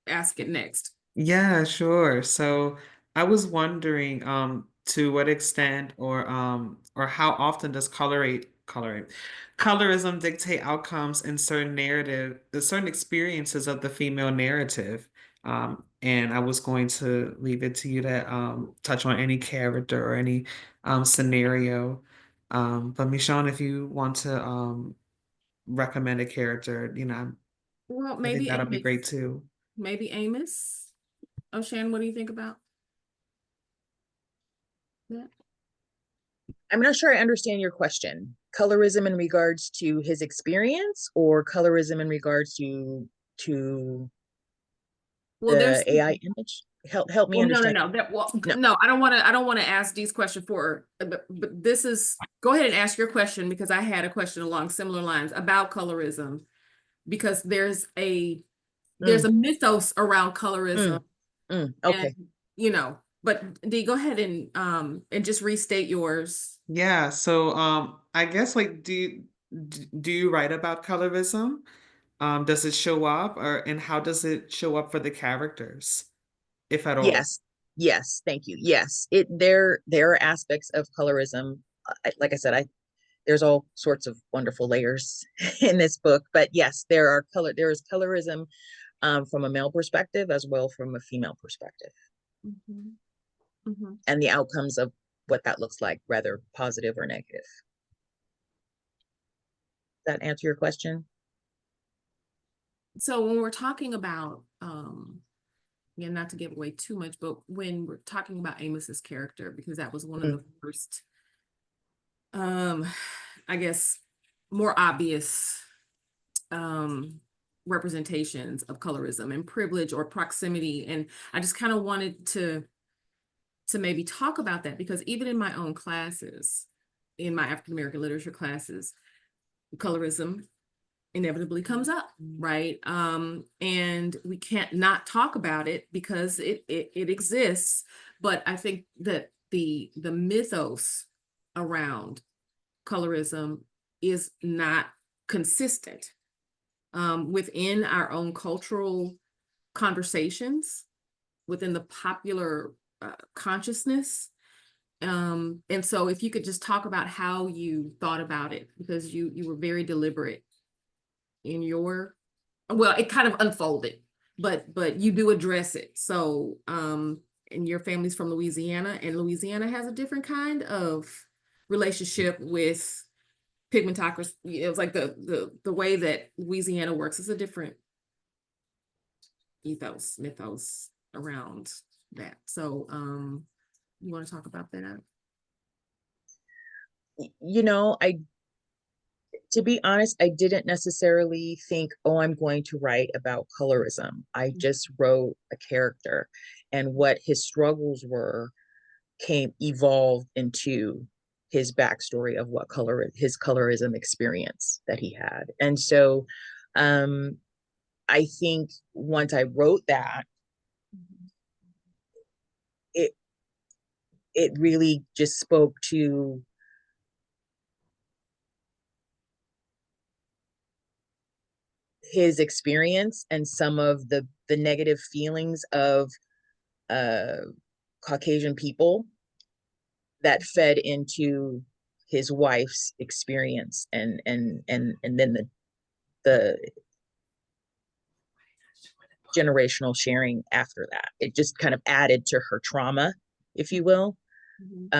to ask it next. Yeah, sure. So I was wondering, to what extent or how often does colorism dictate outcomes in certain experiences of the female narrative? And I was going to leave it to you to touch on any character or any scenario. But Michon, if you want to recommend a character, Well, I think maybe that'll be Amos. great too. Maybe Amos. O'Shan, what do you think about? Yeah. I'm not sure I understand your question. Colorism in regards to his experience, or colorism in regards to Well, there's the AI image? Help me well, no, no, understand. no. That well, No. no, I don't want to ask Dee's question for, but this is, go ahead and ask your question, because I had a question along similar lines about colorism, because there's a mythos around colorism, Okay. and you know, but Dee, go ahead and just restate yours. Yeah, so I guess like do you write about colorism? Does it show up, and how does it show up for the characters, if at all? Yes. Yes. Thank you. Yes. There are aspects of colorism. Like I said, there's all sorts of wonderful layers in this book, but yes, there is colorism from a male perspective as well from a female perspective, and the outcomes of what that looks like, whether positive or negative. Does that answer your question? So when we're talking about, again, not to give away too much, but when we're talking about Amos's character, because that was one of the first, I guess, more obvious representations of colorism and privilege or proximity. And I just kind of wanted to maybe talk about that, because even in my own classes, in my African American literature classes, colorism inevitably comes up, right? And we can't not talk about it because it exists. But I think that the mythos around colorism is not consistent within our own cultural conversations, within the popular consciousness. And so if you could just talk about how you thought about it, because you were very deliberate in your, well, it kind of unfolded, but you do address it. So and your family's from Louisiana, and Louisiana has a different kind of relationship with pigmentocracy. It was like the way that Louisiana works is a different mythos around that. So you want to talk about that? You know, to be honest, I didn't necessarily think, oh, I'm going to write about colorism. I just wrote a character, and what his struggles were evolved into his backstory of what his colorism experience that he had. And so I think once I wrote that, it really just spoke to his experience and some of the negative feelings of Caucasian people that fed into his wife's experience, and then the generational sharing after that. It just kind of added to her trauma, if you will,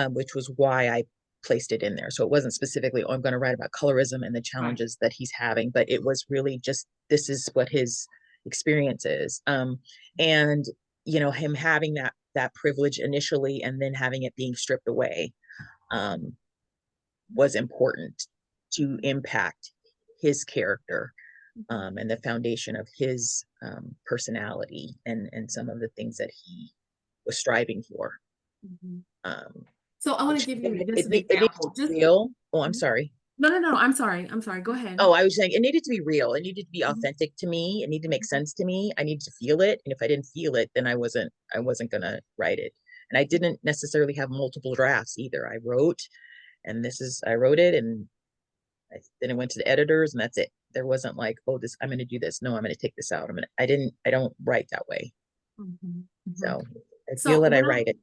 which was why I placed it in there. So it wasn't specifically, oh, I'm going to write about colorism and the challenges that he's having, but it was really just, this is what his experience is. And, you know, him having that privilege initially and then having it being stripped away was important to impact his character and the foundation of his personality and some of the things that he was striving for. So I want to give you just an it example. Just real. Oh, I'm sorry. No, I'm sorry. Go ahead. Oh, I was saying it needed to be real. It needed to be authentic to me. It needed to make sense to me. I needed to feel it. And if I didn't feel it, then I wasn't gonna write it. And I didn't necessarily have multiple drafts either. I wrote it, and then it went to the editors, and that's it. There wasn't like, oh, I'm going to do this. No, I'm going to take this out. I don't write that way. So I feel that I write it.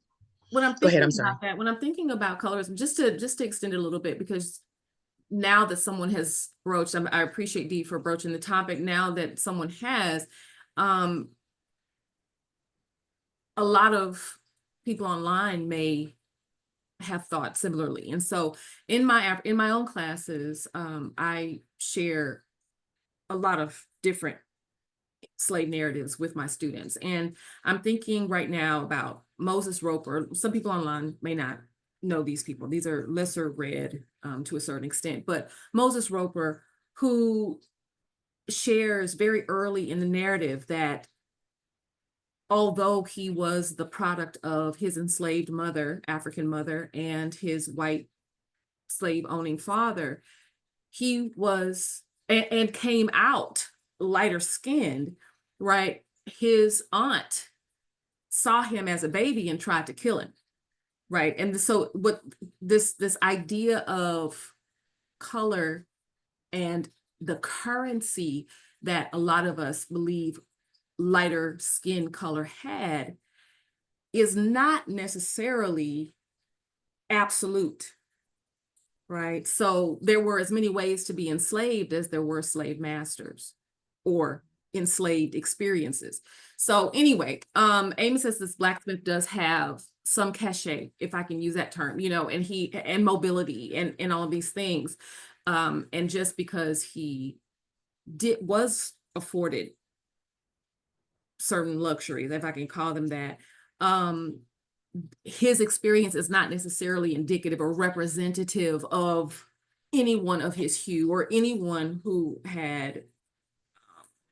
When I'm Go ahead, thinking I'm sorry. about that, when I'm thinking about colorism, just to extend it a little bit, because now that someone has broached, I appreciate Dee for broaching the topic. Now that someone has, a lot of people online may have thought similarly. And so in my own classes, I share a lot of different slave narratives with my students. And I'm thinking right now about Moses Roper. Some people online may not know these people. These are lesser read to a certain extent, but Moses Roper, who shares very early in the narrative that although he was the product of his enslaved mother, African mother, and his white slave owning father, he was and came out lighter skinned, right? His aunt saw him as a baby and tried to kill him, right? And so what this idea of color and the currency that a lot of us believe lighter skin color had is not necessarily absolute, right? So there were as many ways to be enslaved as there were slave masters or enslaved experiences. So anyway, Amy says this blacksmith does have some cachet, if I can use that term, you know, and mobility and all of these things. And just because he was afforded certain luxuries, if I can call them that, his experience is not necessarily indicative or representative of anyone of his hue or anyone who had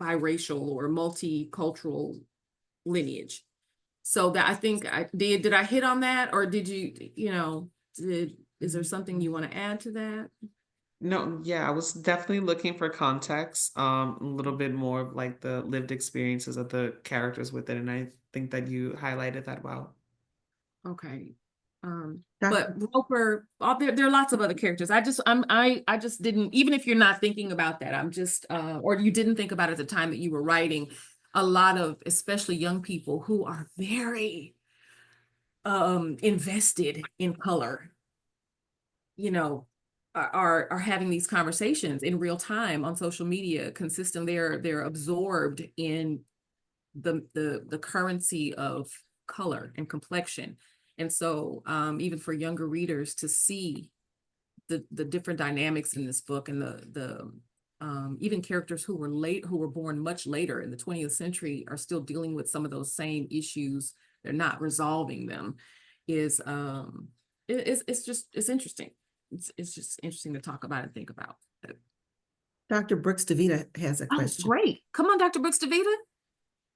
biracial or multicultural lineage. So that I think did I hit on that, or did you, is there something you want to add to that? No, yeah, I was definitely looking for context, a little bit more of like the lived experiences of the characters with it, and I think that you highlighted that well. Okay. But Roper, there are lots of other characters. I just didn't, even if you're not thinking about that, I'm just, or you didn't think about it at the time that you were writing, a lot of, especially young people who are very invested in color, are having these conversations in real time on social media, consistent. They're absorbed in the currency of color and complexion. And so even for younger readers to see the different dynamics in this book, and the even characters who were born much later in the 20th century are still dealing with some of those same issues. They're not resolving them. It's interesting. It's just interesting to talk about and think about. Dr. Brooks DeVita has a question. Oh, great. Come on, Dr. Brooks DeVita.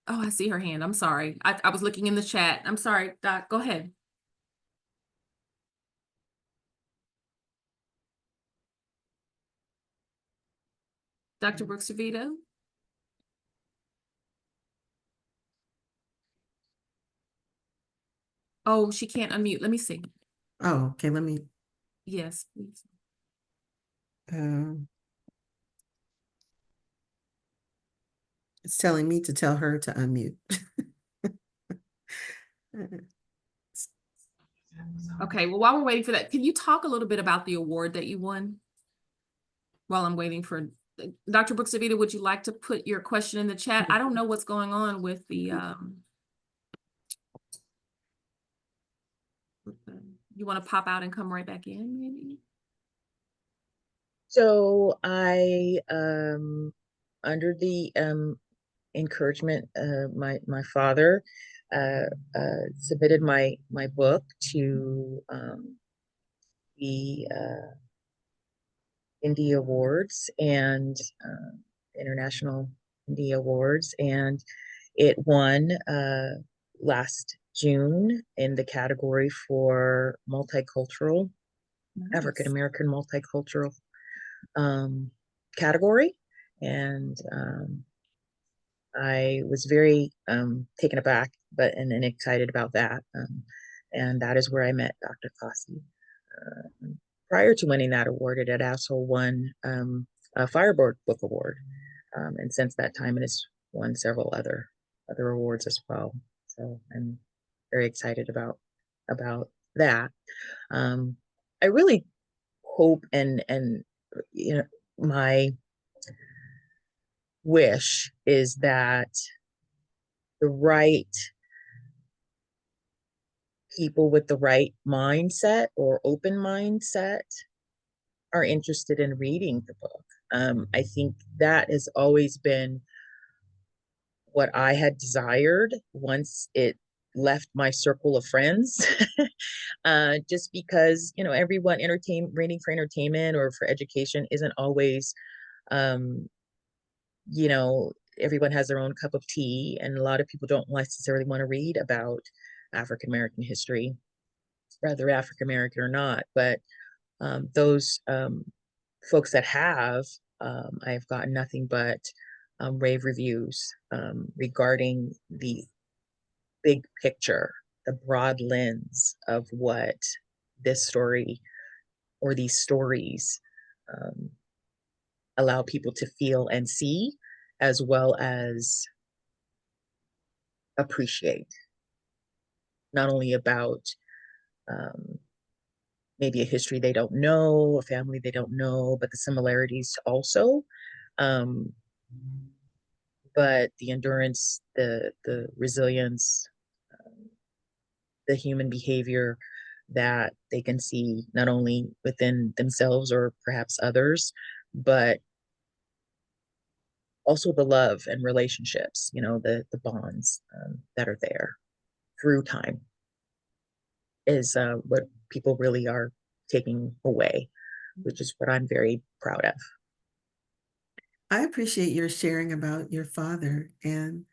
Oh, I see her hand. I'm sorry. I was looking in the chat. I'm sorry, Doc. Go ahead. Dr. Brooks DeVita. Oh, she can't unmute. Let me see. Oh, okay. Let me. Yes, please. It's telling me to tell her to unmute. Okay, well, while we're waiting for that, can you talk a little bit about the award that you won? While I'm waiting for Dr. Brooks DeVita, would you like to put your question in the chat? I don't know what's going on with the you want to pop out and come right back in, maybe? So I, under the encouragement, my father submitted my book to the Indie Awards and International Indie Awards, and it won last June in the category for multicultural, African American multicultural category. And I was very taken aback, and excited about that. And that is where I met Dr. Kossie. Prior to winning that award, it had also won a Firebird Book Award. And since that time, it has won several other awards as well. So I'm very excited about that. I really hope and my wish is that the right people with the right mindset or open mindset are interested in reading the book. I think that has always been what I had desired once it left my circle of friends, just because, you know, everyone reading for entertainment or for education isn't always, you know, everyone has their own cup of tea, and a lot of people don't necessarily want to read about African American history, whether African American or not. But those folks that have, I've gotten nothing but rave reviews regarding the big picture, the broad lens of what this story or these stories allow people to feel and see, as well as appreciate. Not only about maybe a history they don't know, a family they don't know, but the similarities also. But the endurance, the resilience, the human behavior that they can see not only within themselves or perhaps others, but also the love and relationships, you know, the bonds that are there through time is what people really are taking away, which is what I'm very proud of. I appreciate your sharing about your father and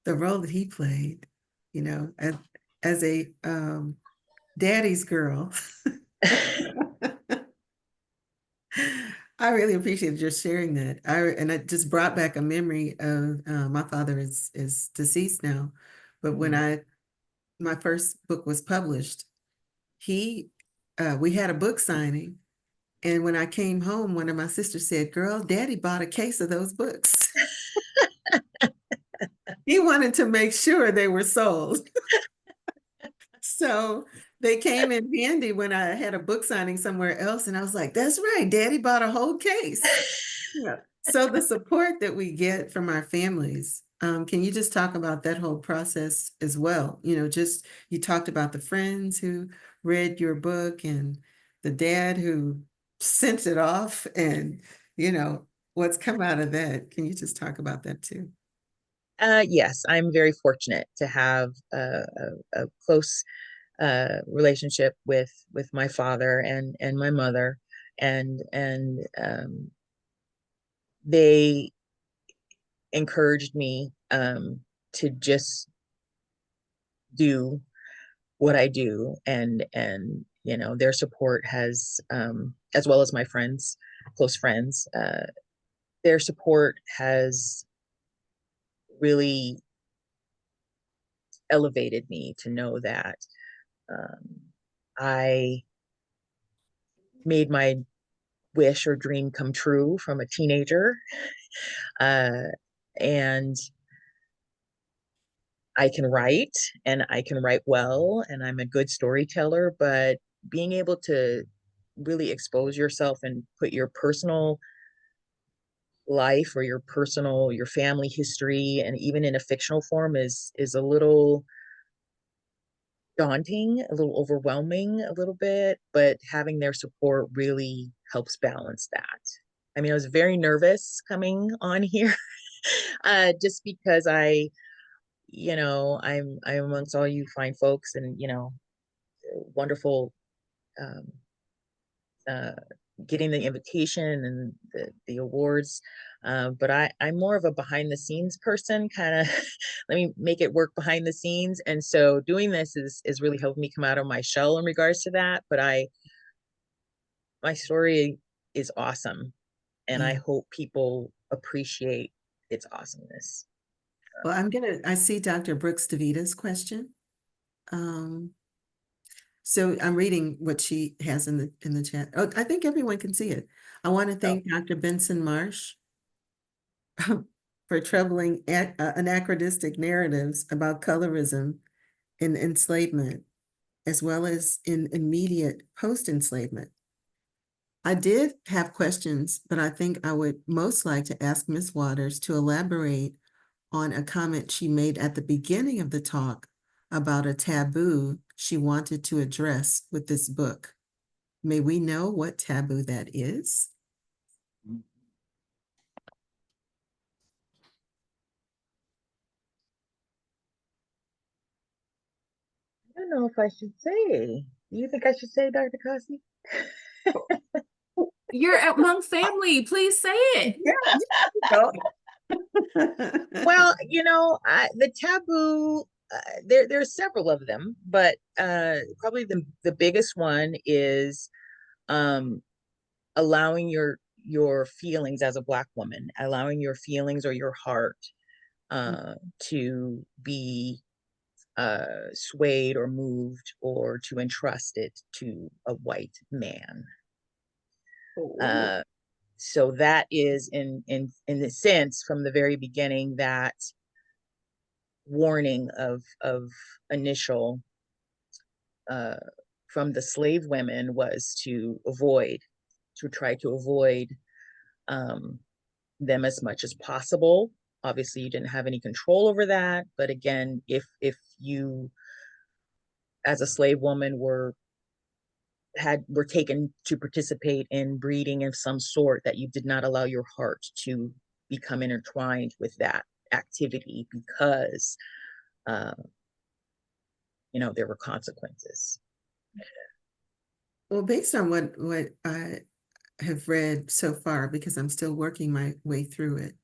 the role that he played, you know, as a daddy's girl. I really appreciated your sharing that. And it just brought back a memory of my father is deceased now, but when my first book was published, we had a book signing, and when I came home, one of my sisters said, "Girl, Daddy bought a case of those books." He wanted to make sure they were sold. So they came in handy when I had a book signing somewhere else, and I was like, "That's right, Daddy bought a whole case." Yeah. So the support that we get from our families, can you just talk about that whole process as well? You know, just you talked about the friends who read your book and the dad who sent it off, and you know what's come out of that. Can you just talk about that too? Yes, I'm very fortunate to have a close relationship with my father and my mother, and they encouraged me to just do what I do, and you know, their support has, as well as my friends, close friends, their support has really elevated me to know that I made my wish or dream come true from a teenager, and I can write, and I can write well, and I'm a good storyteller, but being able to really expose yourself and put your personal life or your family history, and even in a fictional form, is a little daunting, a little overwhelming a little bit, but having their support really helps balance that. I mean, I was very nervous coming on here, just because you know, I'm amongst all you fine folks, and you know, wonderful, um, uh, getting the invitation and the awards. But I'm more of a behind the scenes person, kind of let me make it work behind the scenes. And so doing this is really helping me come out of my shell in regards to that. But my story is awesome, and I hope people appreciate its awesomeness. Well, I see Dr. Brooks DeVita's question. So I'm reading what she has in the chat. Oh, I think everyone can see it. I want to thank Dr. Benson-Marsh for troubling anachronistic narratives about colorism in enslavement, as well as in immediate post-enslavement. I did have questions, but I think I would most like to ask Ms. Waters to elaborate on a comment she made at the beginning of the talk about a taboo she wanted to address with this book. May we know what taboo that is? don't know if I should say. Do you think I should say, Dr. Kossie? You're among family. Please say it. Yeah. Well, the taboo, there's several of them, but probably the biggest one is allowing your feelings as a Black woman, allowing your feelings or your heart to be swayed or moved or to entrust it to a white man. So that is in the sense from the very beginning, that warning of initial from the slave women was to try to avoid them as much as possible. Obviously, you didn't have any control over that, but again, if you as a slave woman were taken to participate in breeding of some sort, that you did not allow your heart to become intertwined with that activity, because there were consequences. Well, based on what I have read so far, because I'm still working my way through it,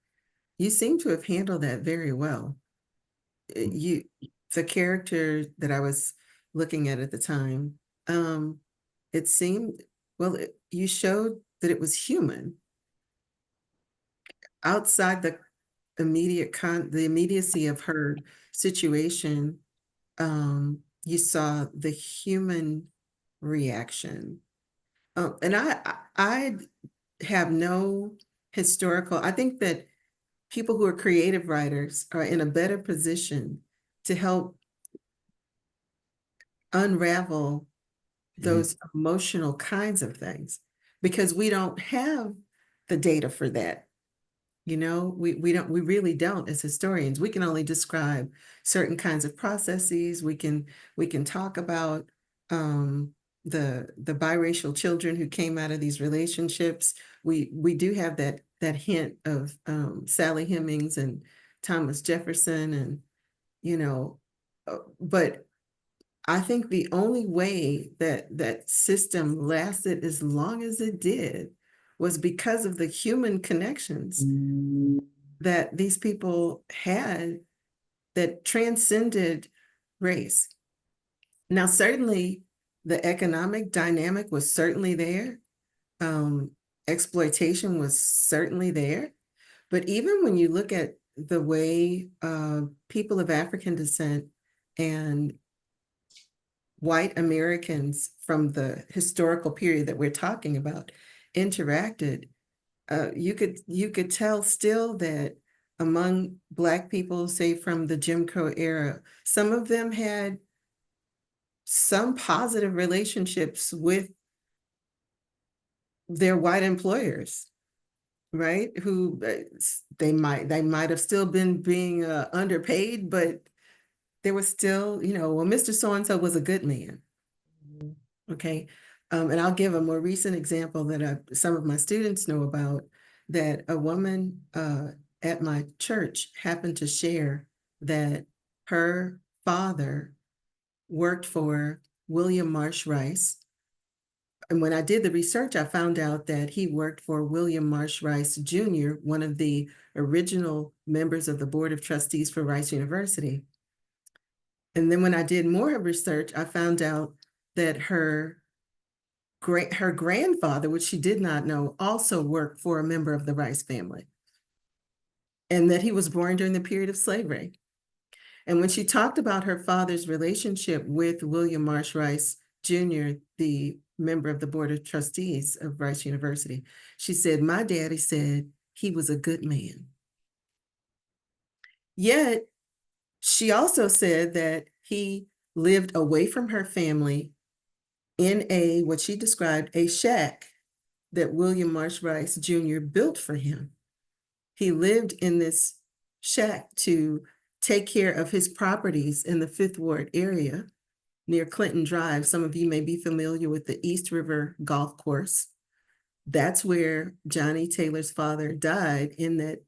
you seem to have handled that very well. The character that I was looking at the time, it seemed, well, you showed that it was human. Outside the immediacy of her situation, you saw the human reaction. And I have no historical, I think that people who are creative writers are in a better position to help unravel those emotional kinds of things, because we don't have the data for that. We really don't as historians. We can only describe certain kinds of processes. We can talk about the biracial children who came out of these relationships. We do have that hint of Sally Hemings and Thomas Jefferson, and but I think the only way that system lasted as long as it did was because of the human connections that these people had that transcended race. Now, certainly the economic dynamic was certainly there. Exploitation was certainly there. But even when you look at the way people of African descent and white Americans from the historical period that we're talking about interacted, you could tell still that among Black people, say from the Jim Crow era, some of them had some positive relationships with their white employers, right? Who they might have still been being underpaid, but there was still, well, Mr. So-and-so was a good man. Okay. And I'll give a more recent example that some of my students know about, that a woman at my church happened to share that her father worked for William Marsh Rice. And when I did the research, I found out that he worked for William Marsh Rice Jr., one of the original members of the Board of Trustees for Rice University. And then when I did more research, I found out that her grandfather, which she did not know, also worked for a member of the Rice family, and that he was born during the period of slavery. And when she talked about her father's relationship with William Marsh Rice Jr., the member of the Board of Trustees of Rice University, she said, "My daddy said he was a good man." Yet, she also said that he lived away from her family in what she described, a shack that William Marsh Rice Jr. built for him. He lived in this shack to take care of his properties in the Fifth Ward area near Clinton Drive. Some of you may be familiar with the East River Golf Course. That's where Johnny Taylor's father died, in that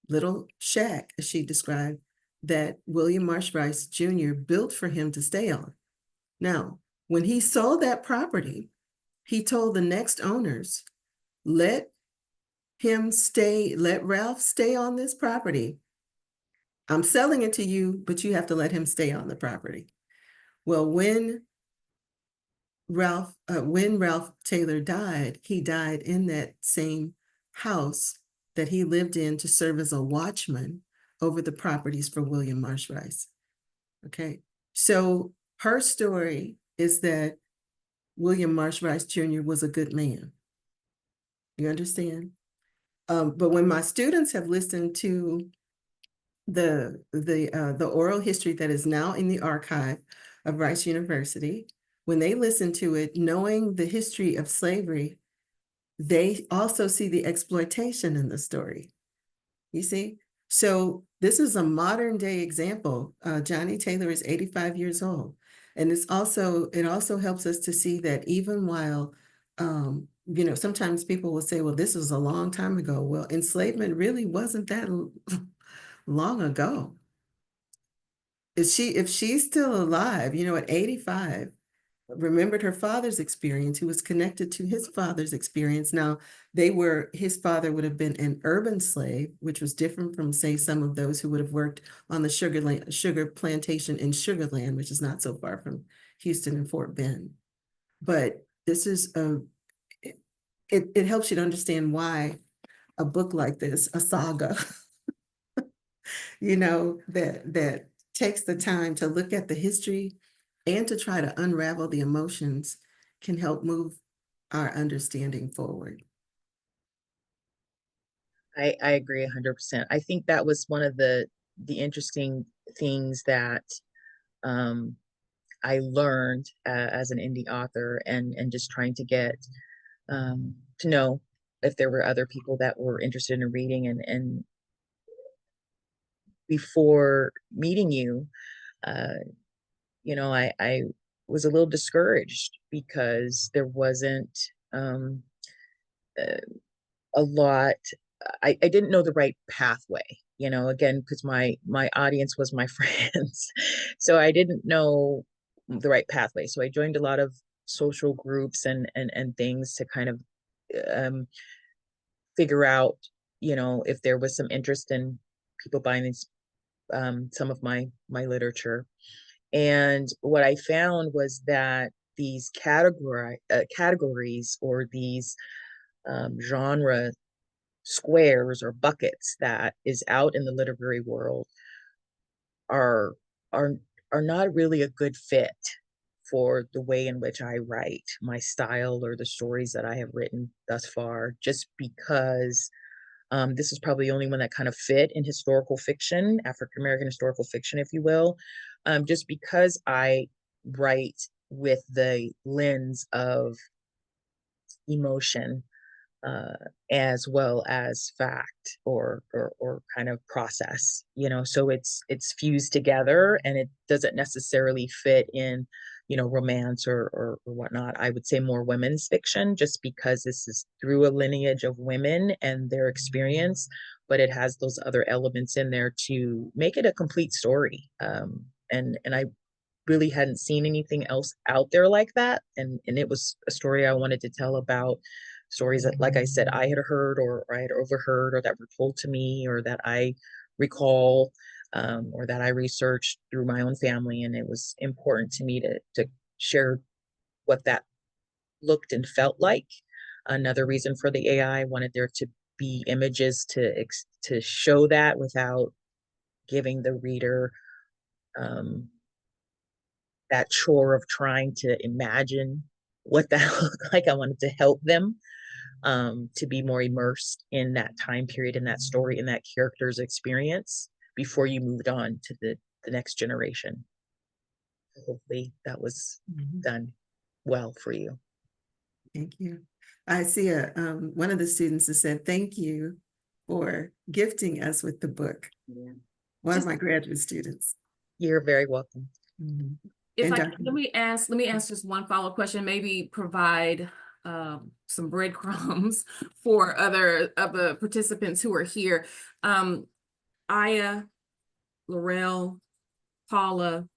little shack, as she described, that William Marsh Rice Jr. built for him to stay on. Now, when he sold that property, he told the next owners, let Ralph stay on this property. I'm selling it to you, but you have to let him stay on the property. Well, when Ralph Taylor died, he died in that same house that he lived in to serve as a watchman over the properties for William Marsh Rice. Okay, so her story is that William Marsh Rice Jr. was a good man. You understand? But when my students have listened to the oral history that is now in the archive of Rice University, when they listen to it, knowing the history of slavery, they also see the exploitation in the story. You see? So this is a modern day example. Johnny Taylor is 85 years old. And it also helps us to see that even while, sometimes people will say, well, this was a long time ago. Well, enslavement really wasn't that long ago. If she's still alive, at 85, remembered her father's experience, who was connected to his father's experience. Now, his father would have been an urban slave, which was different from, say, some of those who would have worked on the sugar plantation in Sugar Land, which is not so far from Houston and Fort Bend. But this is it helps you to understand why a book like this, a saga, that takes the time to look at the history and to try to unravel the emotions can help move our understanding forward. I agree 100%. I think that was one of the interesting things that I learned as an indie author, and just trying to get to know if there were other people that were interested in reading. And before meeting you, I was a little discouraged because there wasn't a lot. I didn't know the right pathway, again, because my audience was my friends. So I didn't know the right pathway. So I joined a lot of social groups and things to kind of figure out, if there was some interest in people buying these, some of my literature. And what I found was that these categories, or these genre squares or buckets that is out in the literary world are not really a good fit for the way in which I write, my style, or the stories that I have written thus far, just because this is probably the only one that kind of fit in historical fiction, African American historical fiction, if you will, just because I write with the lens of emotion, as well as fact, or kind of process, so it's fused together, and it doesn't necessarily fit in, romance or whatnot. I would say more women's fiction, just because this is through a lineage of women and their experience, but it has those other elements in there to make it a complete story. And I really hadn't seen anything else out there like that. And it was a story I wanted to tell, about stories that, like I said, I had heard, or I had overheard, or that were told to me, or that I recall, or that I researched through my own family. And it was important to me to share what that looked and felt like. Another reason for the AI, I wanted there to be images to show that without giving the reader that chore of trying to imagine what that looked like. I wanted to help them to be more immersed in that time period, in that story, in that character's experience, before you moved on to the next generation. Hopefully that was done well for you. Thank you. I see one of the students has said, thank you for gifting us with the book. Yeah. One of my graduate students. You're very welcome. Mm-hmm. Let me ask just one follow-up question, maybe provide some breadcrumbs for other of the participants who are here. Aya, Laurel, Paula,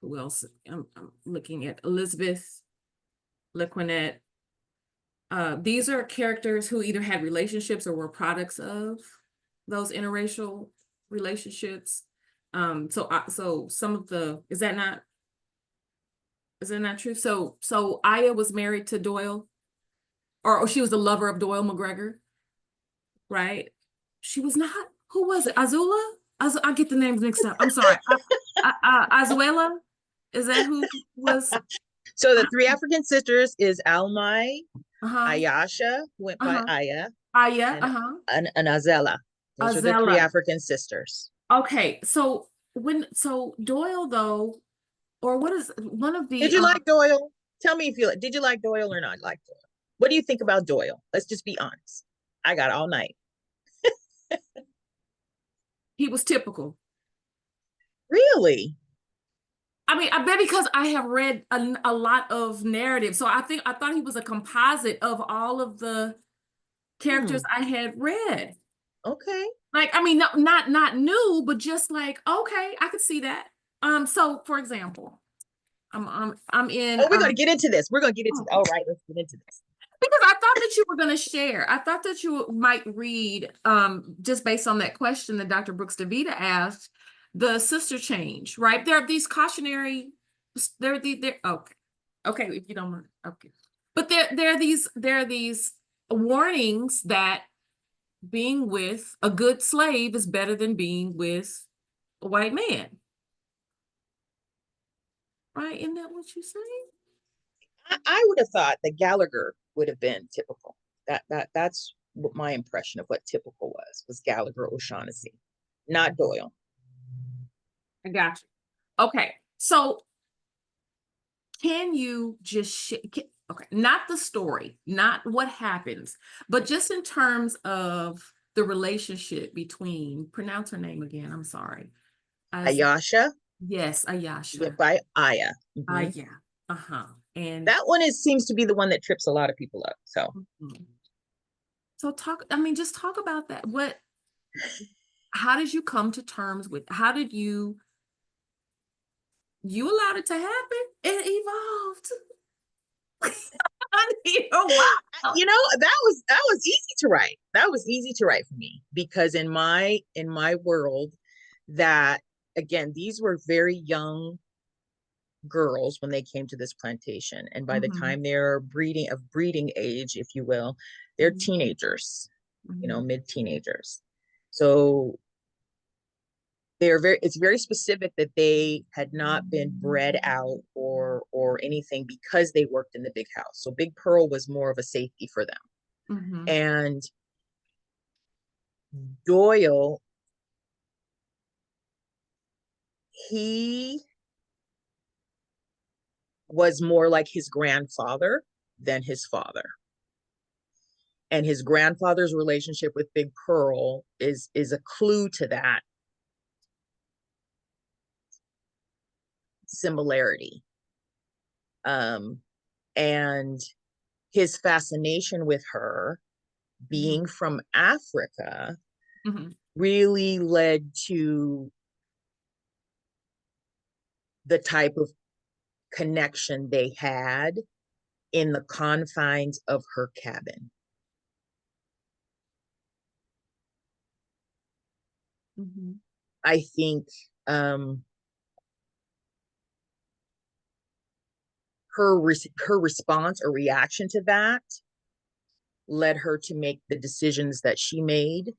who else? I'm looking at Elizabeth LeQuinette. These are characters who either had relationships or were products of those interracial relationships. So some of the, is that not true? So Aya was married to Doyle, or she was the lover of Doyle McGregor, right? She was not. Who was it? Azula? I get the names mixed up. I'm sorry. Azuela? Is that who was? So the three African sisters is Almai, Uh-huh. Ayasha, who went by Aya, Aya, and Azela. Those are the three Azela. African sisters. Okay, so Doyle though, or what is one of the? Did you like Doyle? Tell me if you did you like Doyle or not like Doyle? What do you think about Doyle? Let's just be honest. I got all night. He was typical. Really? I mean, I bet because I have read a lot of narrative, so I thought he was a composite of all of the characters I had read. Okay. Like, I mean, not new, but just like, okay, I could see that. So for example, I'm in. Oh, we're gonna get into this. We're gonna get into. All right, let's get into this. Because I thought that you were going to share. I thought that you might read, just based on that question that Dr. Brooks DeVita asked, the sister change, right? There are these cautionary, okay, if you don't mind, okay. But there are these warnings that being with a good slave is better than being with a white man. Right? Isn't that what you say? I would have thought that Gallagher would have been typical. That's what my impression of what typical was Gallagher O'Shaughnessy, not Doyle. I got you. Okay, so can you just okay, not the story, not what happens, but just in terms of the relationship between, pronounce her name again, I'm sorry. Ayasha? Yes, Ayasha. Went by Aya. Aya. And that one seems to be the one that trips a lot of people up. So so just talk about that. How did you come to terms with, how did you allowed it to happen? It evolved. You know, that was easy to write. That was easy to write for me, because in my world, that again, these were very young girls when they came to this plantation, and by the time they're breeding age, if you will, they're teenagers, you know, mid-teenagers. So it's very specific that they had not been bred out or anything, because they worked in the big house. So Big Pearl was more of a safety for them. And Doyle, he was more like his grandfather than his father. And his grandfather's relationship with Big Pearl is a clue to that similarity. And his fascination with her being from Africa really led to the type of connection they had in the confines of her cabin. I think her response or reaction to that led her to make the decisions that she made,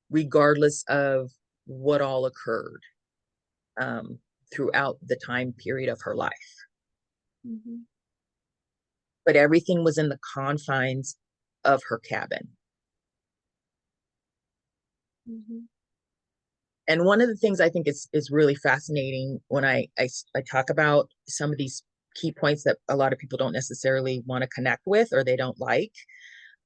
regardless of what all occurred throughout the time period of her life. But everything was in the confines of her cabin. And one of the things I think is really fascinating when I talk about some of these key points that a lot of people don't necessarily want to connect with, or they don't like,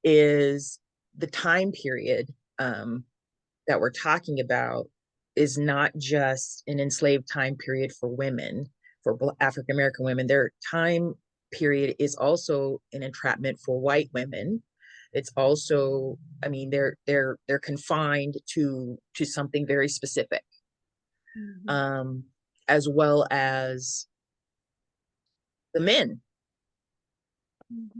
is the time period that we're talking about is not just an enslaved time period for women, for African American women. Their time period is also an entrapment for white women. It's also, I mean, they're confined to something very specific. as well as the men.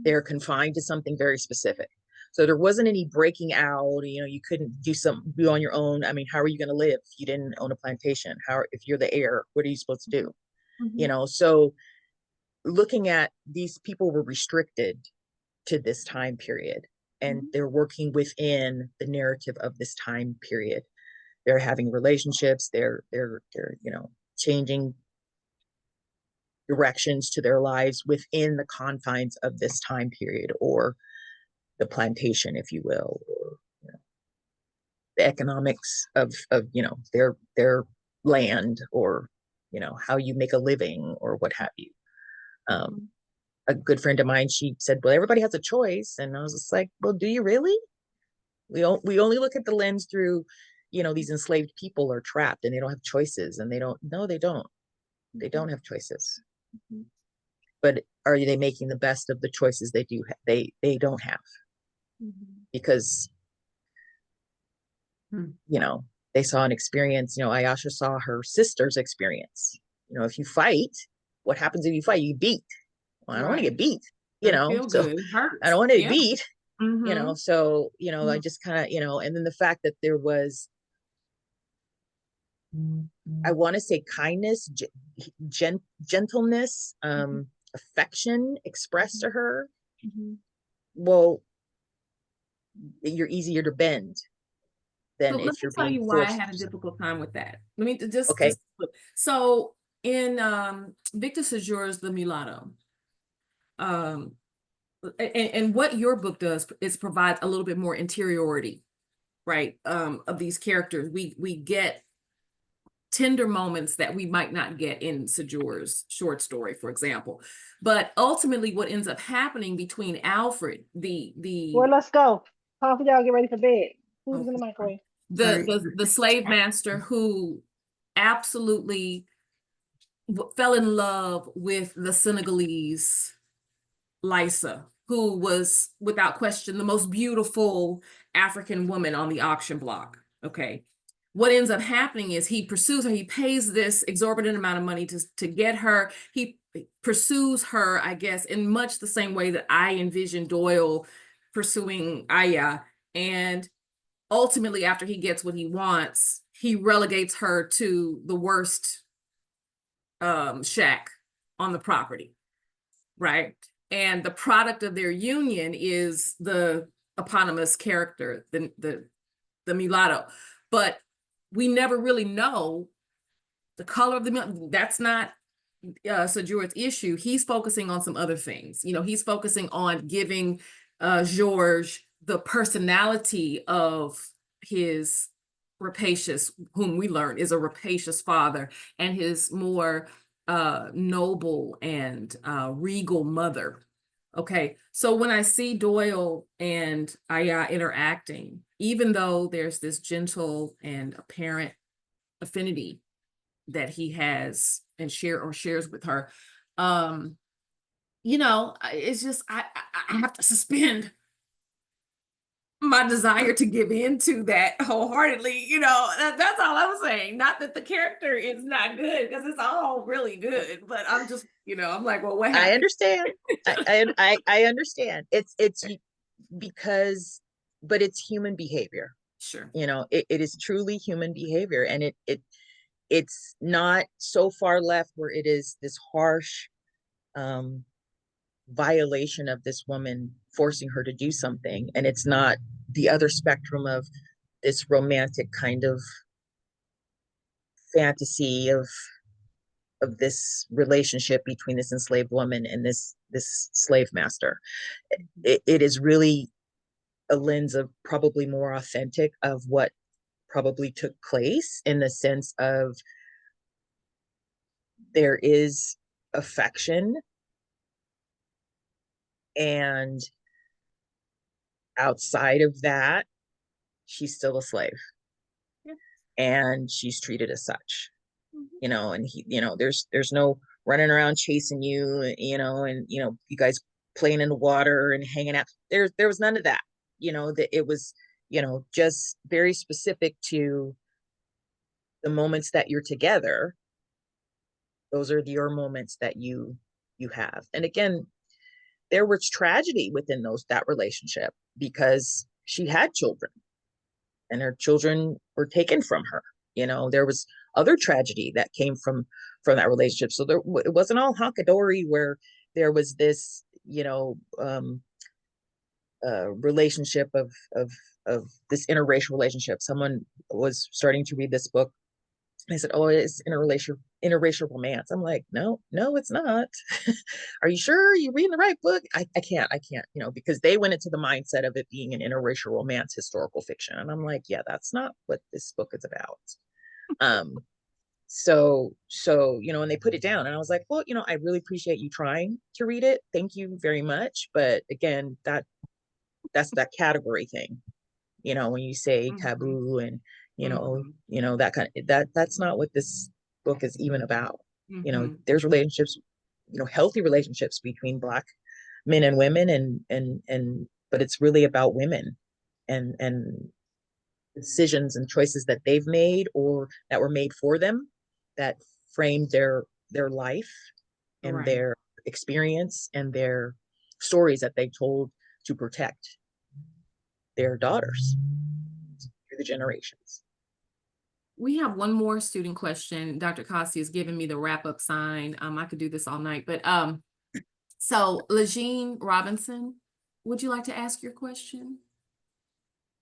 They're confined to something very specific. So there wasn't any breaking out, you couldn't do on your own. I mean, how are you going to live if you didn't own a plantation? If you're the heir, what are you supposed to do? So looking at these people were restricted to this time period, and they're working within the narrative of this time period. They're having relationships, they're changing directions to their lives within the confines of this time period, or the plantation, if you will, or the economics of their land, or how you make a living, or what have you. A good friend of mine, she said, well, everybody has a choice. And I was just like, well, do you really? We only look at the lens through, these enslaved people are trapped and they don't have choices, and they don't have choices. But are they making the best of the choices they don't have? Because they saw an experience. Ayasha saw her sister's experience. If you fight, what happens if you fight? You beat. Well, I don't want to get beat, so I don't want to get beat, so, I just kind of, and then the fact that there was, I want to say kindness, gentleness, affection expressed to her. Well, you're easier to bend than let me tell you why I had a difficult time with that. Let me just so in Victor Séjour's The Mulatto, and what your book does is provide a little bit more interiority, right, of these characters. We get tender moments that we might not get in Séjour's short story, for example. But ultimately, what ends up happening between Alfred, well, let's go. Time for y'all get ready for bed. Who's in the microwave? The slave master who absolutely fell in love with the Senegalese Lysa, who was without question the most beautiful African woman on the auction block. Okay. What ends up happening is he pursues her. He pays this exorbitant amount of money to get her. He pursues her, I guess, in much the same way that I envision Doyle pursuing Aya. And ultimately, after he gets what he wants, he relegates her to the worst shack on the property, right? And the product of their union is the eponymous character, the mulatto. But we never really know the color of the mulatto. That's not Séjour's issue. He's focusing on some other things. He's focusing on giving Georges the personality of his rapacious, whom we learn is a rapacious father, and his more noble and regal mother. Okay, so when I see Doyle and Aya interacting, even though there's this gentle and apparent affinity that he has and shares with her, it's just I have to suspend my desire to give into that wholeheartedly. That's all I'm saying. Not that the character is not good, because it's all really good, but I'm just, I'm like, well, what happened? I understand. I understand. It's because, but it's human behavior. Sure. It is truly human behavior, and it's not so far left where it is this harsh violation of this woman, forcing her to do something, and it's not the other spectrum of this romantic kind of fantasy of this relationship between this enslaved woman and this slave master. It is really a lens of probably more authentic of what probably took place, in the sense of there is affection, and outside of that, she's still a slave. Yeah. And she's treated as such. And he, there's no running around chasing you, and you guys playing in the water and hanging out. There was none of that. That it was, just very specific to the moments that you're together, Those are your moments that you have. And again, there was tragedy within that relationship because she had children and her children were taken from her. You know, there was other tragedy that came from that relationship. So it wasn't all honkadory where there was this, you know, relationship of this interracial relationship. Someone was starting to read this book. I said, "Oh, it's interracial romance." I'm like, "No, it's not." Are you sure you're reading the right book? I can't, you know, because they went into the mindset of it being an interracial romance historical fiction. And I'm like, yeah, that's not what this book is about. So, you know, and they put it down and I was like, well, you know, I really appreciate you trying to read it. Thank you very much. But again, that's that category thing, you know, when you say taboo and, you know, that kind of, that's not what this book is even about. You know, there's relationships, you know, healthy relationships between Black men and women and but it's really about women and decisions and choices that they've made or that were made for them that framed their life and their experience and their stories that they told to protect their daughters through the generations. We have one more student question. Dr. Kossie is giving me the wrap-up sign. I could do this all night, but so Legine Robinson, would you like to ask your question?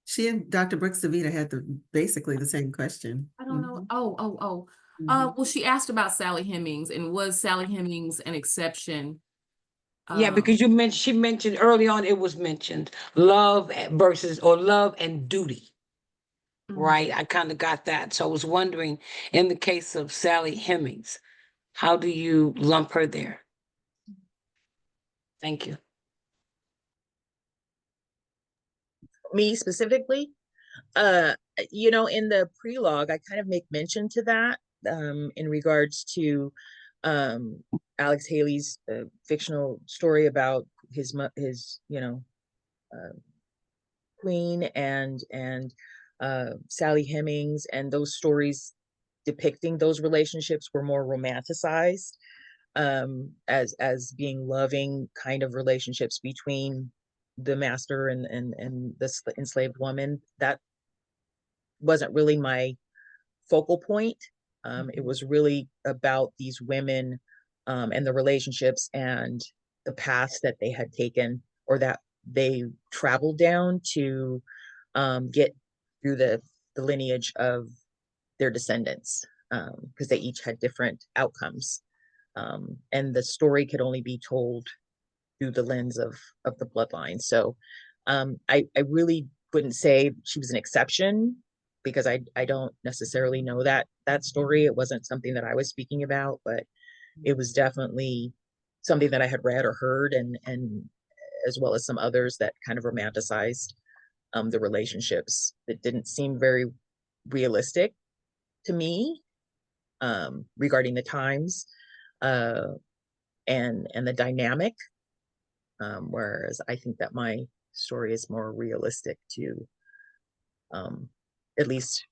She and Dr. Brooks DeVita had basically the same question. I don't know. Well, she asked about Sally Hemings, and was Sally Hemings an exception? Yeah, because she mentioned early on, it was mentioned love versus or love and duty. Right, I kind of got that. So I was wondering, in the case of Sally Hemings, how do you lump her there? Thank you. Me specifically, you know, in the prelogue, I kind of make mention to that in regards to Alex Haley's fictional story about his you know, Queen and Sally Hemings, and those stories depicting those relationships were more romanticized as being loving kind of relationships between the master and the enslaved woman. That wasn't really my focal point. It was really about these women and the relationships and the paths that they had taken or that they traveled down to get through the lineage of their descendants, because they each had different outcomes. And the story could only be told through the lens of the bloodline. So I really wouldn't say she was an exception, because I don't necessarily know that story. It wasn't something that I was speaking about, but it was definitely something that I had read or heard, and as well as some others that kind of romanticized the relationships that didn't seem very realistic to me regarding the times and the dynamic. Whereas I think that my story is more realistic to, at least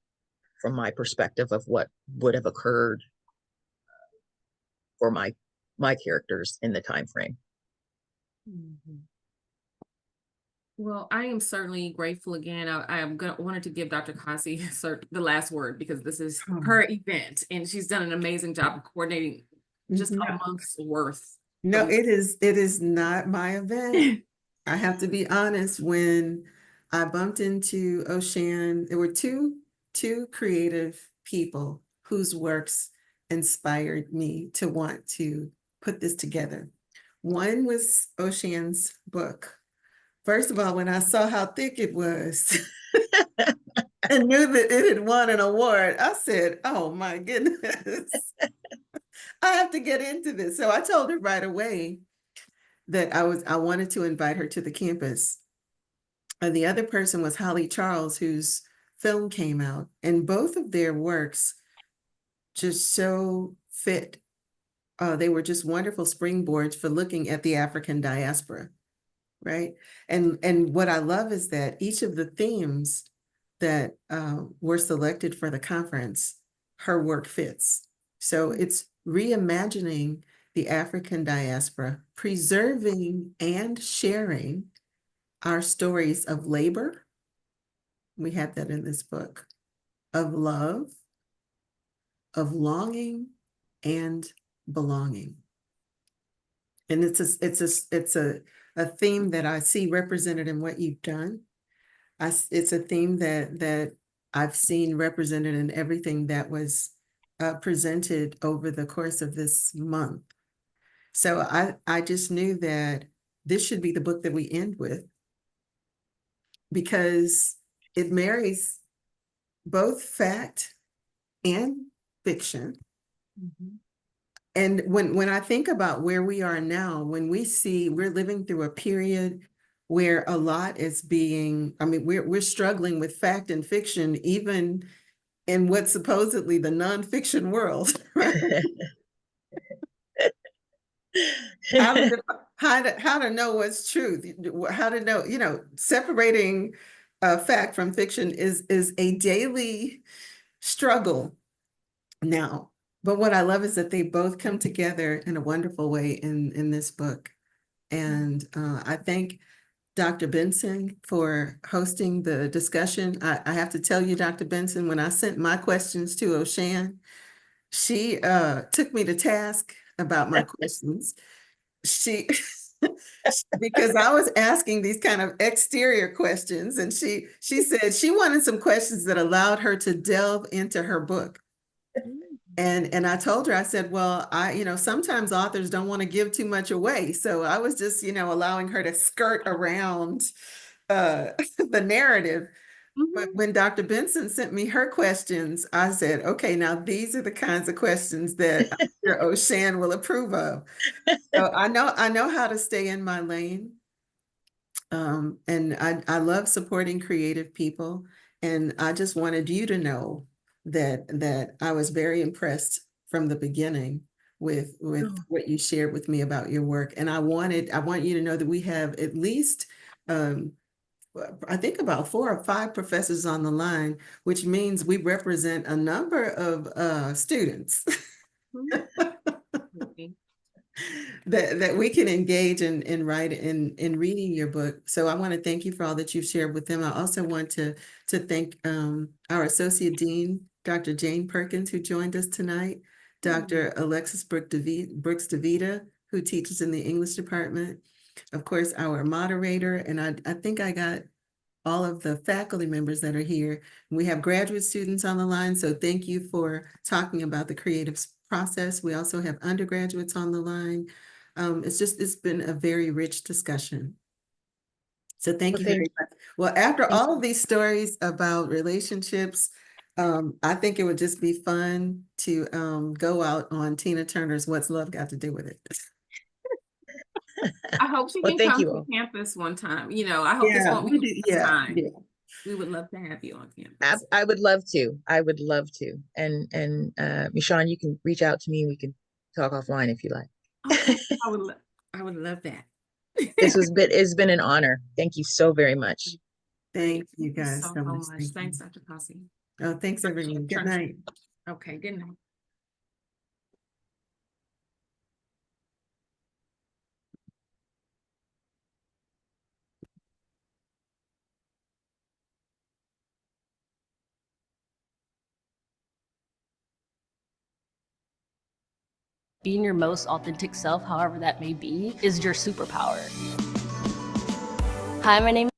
from my perspective of what would have occurred for my characters in the time frame. Well, I am certainly grateful again. I wanted to give Dr. Kossie the last word, because this is her event and she's done an amazing job of coordinating just a month's worth. No, it is not my event. I have to be honest. When I bumped into O'Shan, there were two creative people whose works inspired me to want to put this together. One was O'Shan's book. First of all, when I saw how thick it was and knew that it had won an award, I said, oh my goodness, I have to get into this. So I told her right away that I wanted to invite her to the campus. And the other person was Holly Charles, whose film came out, and both of their works just so fit. They were just wonderful springboards for looking at the African diaspora, right? And what I love is that each of the themes that were selected for the conference, her work fits. So it's reimagining the African diaspora, preserving and sharing our stories of labor. We have that in this book, of love, of longing, and belonging. And it's a theme that I see represented in what you've done. It's a theme that I've seen represented in everything that was presented over the course of this month. So I just knew that this should be the book that we end with, because it marries both fact and fiction. And when I think about where we are now, when we see we're living through a period where a lot is being, I mean, we're struggling with fact and fiction, even in what's supposedly the nonfiction world. How to know what's truth, how to know, separating fact from fiction is a daily struggle now. But what I love is that they both come together in a wonderful way in this book. And I thank Dr. Benson for hosting the discussion. I have to tell you, Dr. Benson, when I sent my questions to Oshan, she took me to task about my questions. Because I was asking these kind of exterior questions, and she said she wanted some questions that allowed her to delve into her book. And I told her, I said, well, sometimes authors don't want to give too much away. So I was just, allowing her to skirt around the narrative. But when Dr. Benson sent me her questions, I said, okay, now these are the kinds of questions that I'm sure Oshan will approve of. So I know how to stay in my lane. And I love supporting creative people. And I just wanted you to know that I was very impressed from the beginning with what you shared with me about your work. And I want you to know that we have at least I think about 4 or 5 professors on the line, which means we represent a number of students that we can engage in reading your book. So I want to thank you for all that you've shared with them. I also want to thank our Associate Dean, Dr. Jane Perkins, who joined us tonight, Dr. Alexis Brooks DeVita, who teaches in the English department, of course, our moderator, and I think I got all of the faculty members that are here. We have graduate students on the line, so thank you for talking about the creative process. We also have undergraduates on the line. It's been a very rich discussion. So thank you very much. Well, after all of these stories about relationships, I think it would just be fun to go out on Tina Turner's What's Love Got to Do with It? I hope she can come to campus one time. I hope this won't be the time. Yeah. We would love to have you on campus. I would love to. I would love to. And Michon, you can reach out to me. We can talk offline if you like. Okay. I would love that. It's been an honor. Thank you so very much. Thank you guys so much. Thanks, Dr. Kossie. Oh, thanks everyone. Good night. Okay, good night. Being your most authentic self, however that may be, is your superpower. Hi, my name is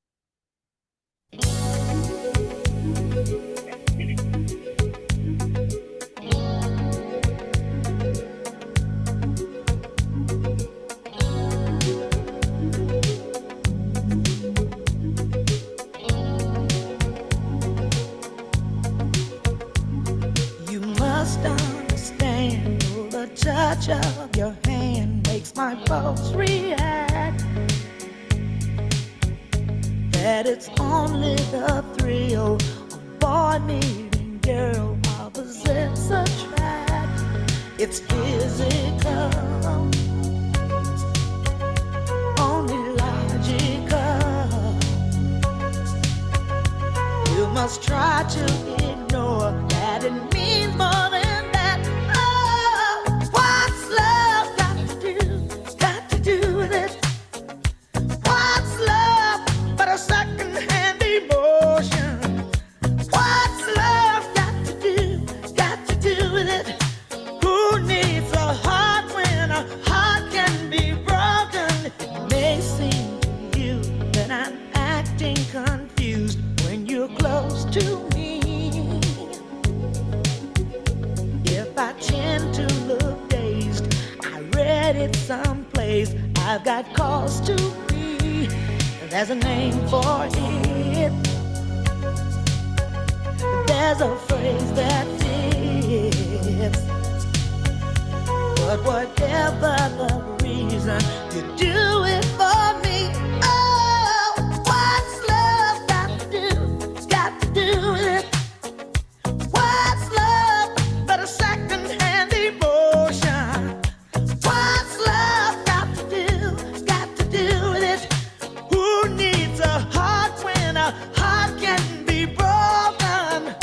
You must understand the touch of your hand makes my pulse react. That it's only the thrill of boy meeting girl, opposites attract. It's physical, only logical. You must try to ignore that it means more than that. Oh, headed someplace. I've got cause to be. There's a name for it. There's a phrase that fits. But whatever the reason, you do it for me. Oh, what's love got to do? Got to do with it. What's love but a second-hand emotion? What's love got to do? Got to do with it. Who needs a heart when a heart can be broken?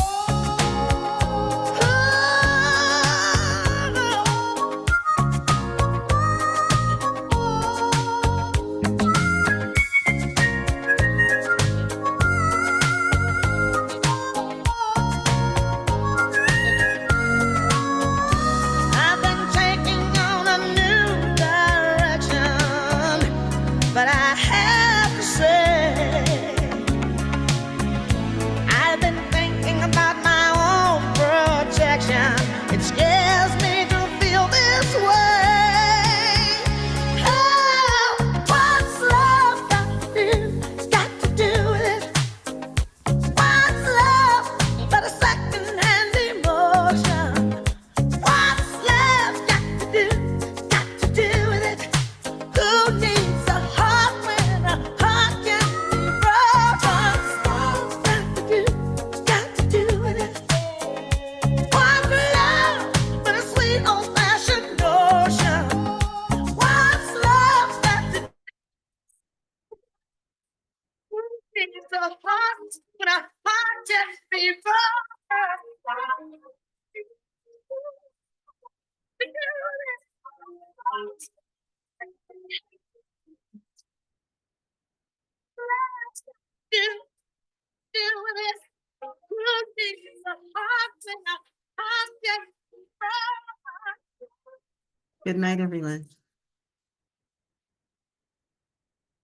I've been taking on a new direction, but I have to say, I've been thinking about my own protection. It scares me to feel this way. Oh, what's love got to do? Got to do with it. What's love but a second-hand emotion? What's love got to do? Got to do with it. Who needs a heart when a heart can be broken? Got to do, got to do with it. What's love but a sweet old-fashioned notion? What's love got to do? Who needs a heart when a heart can be broken? Good night, everyone.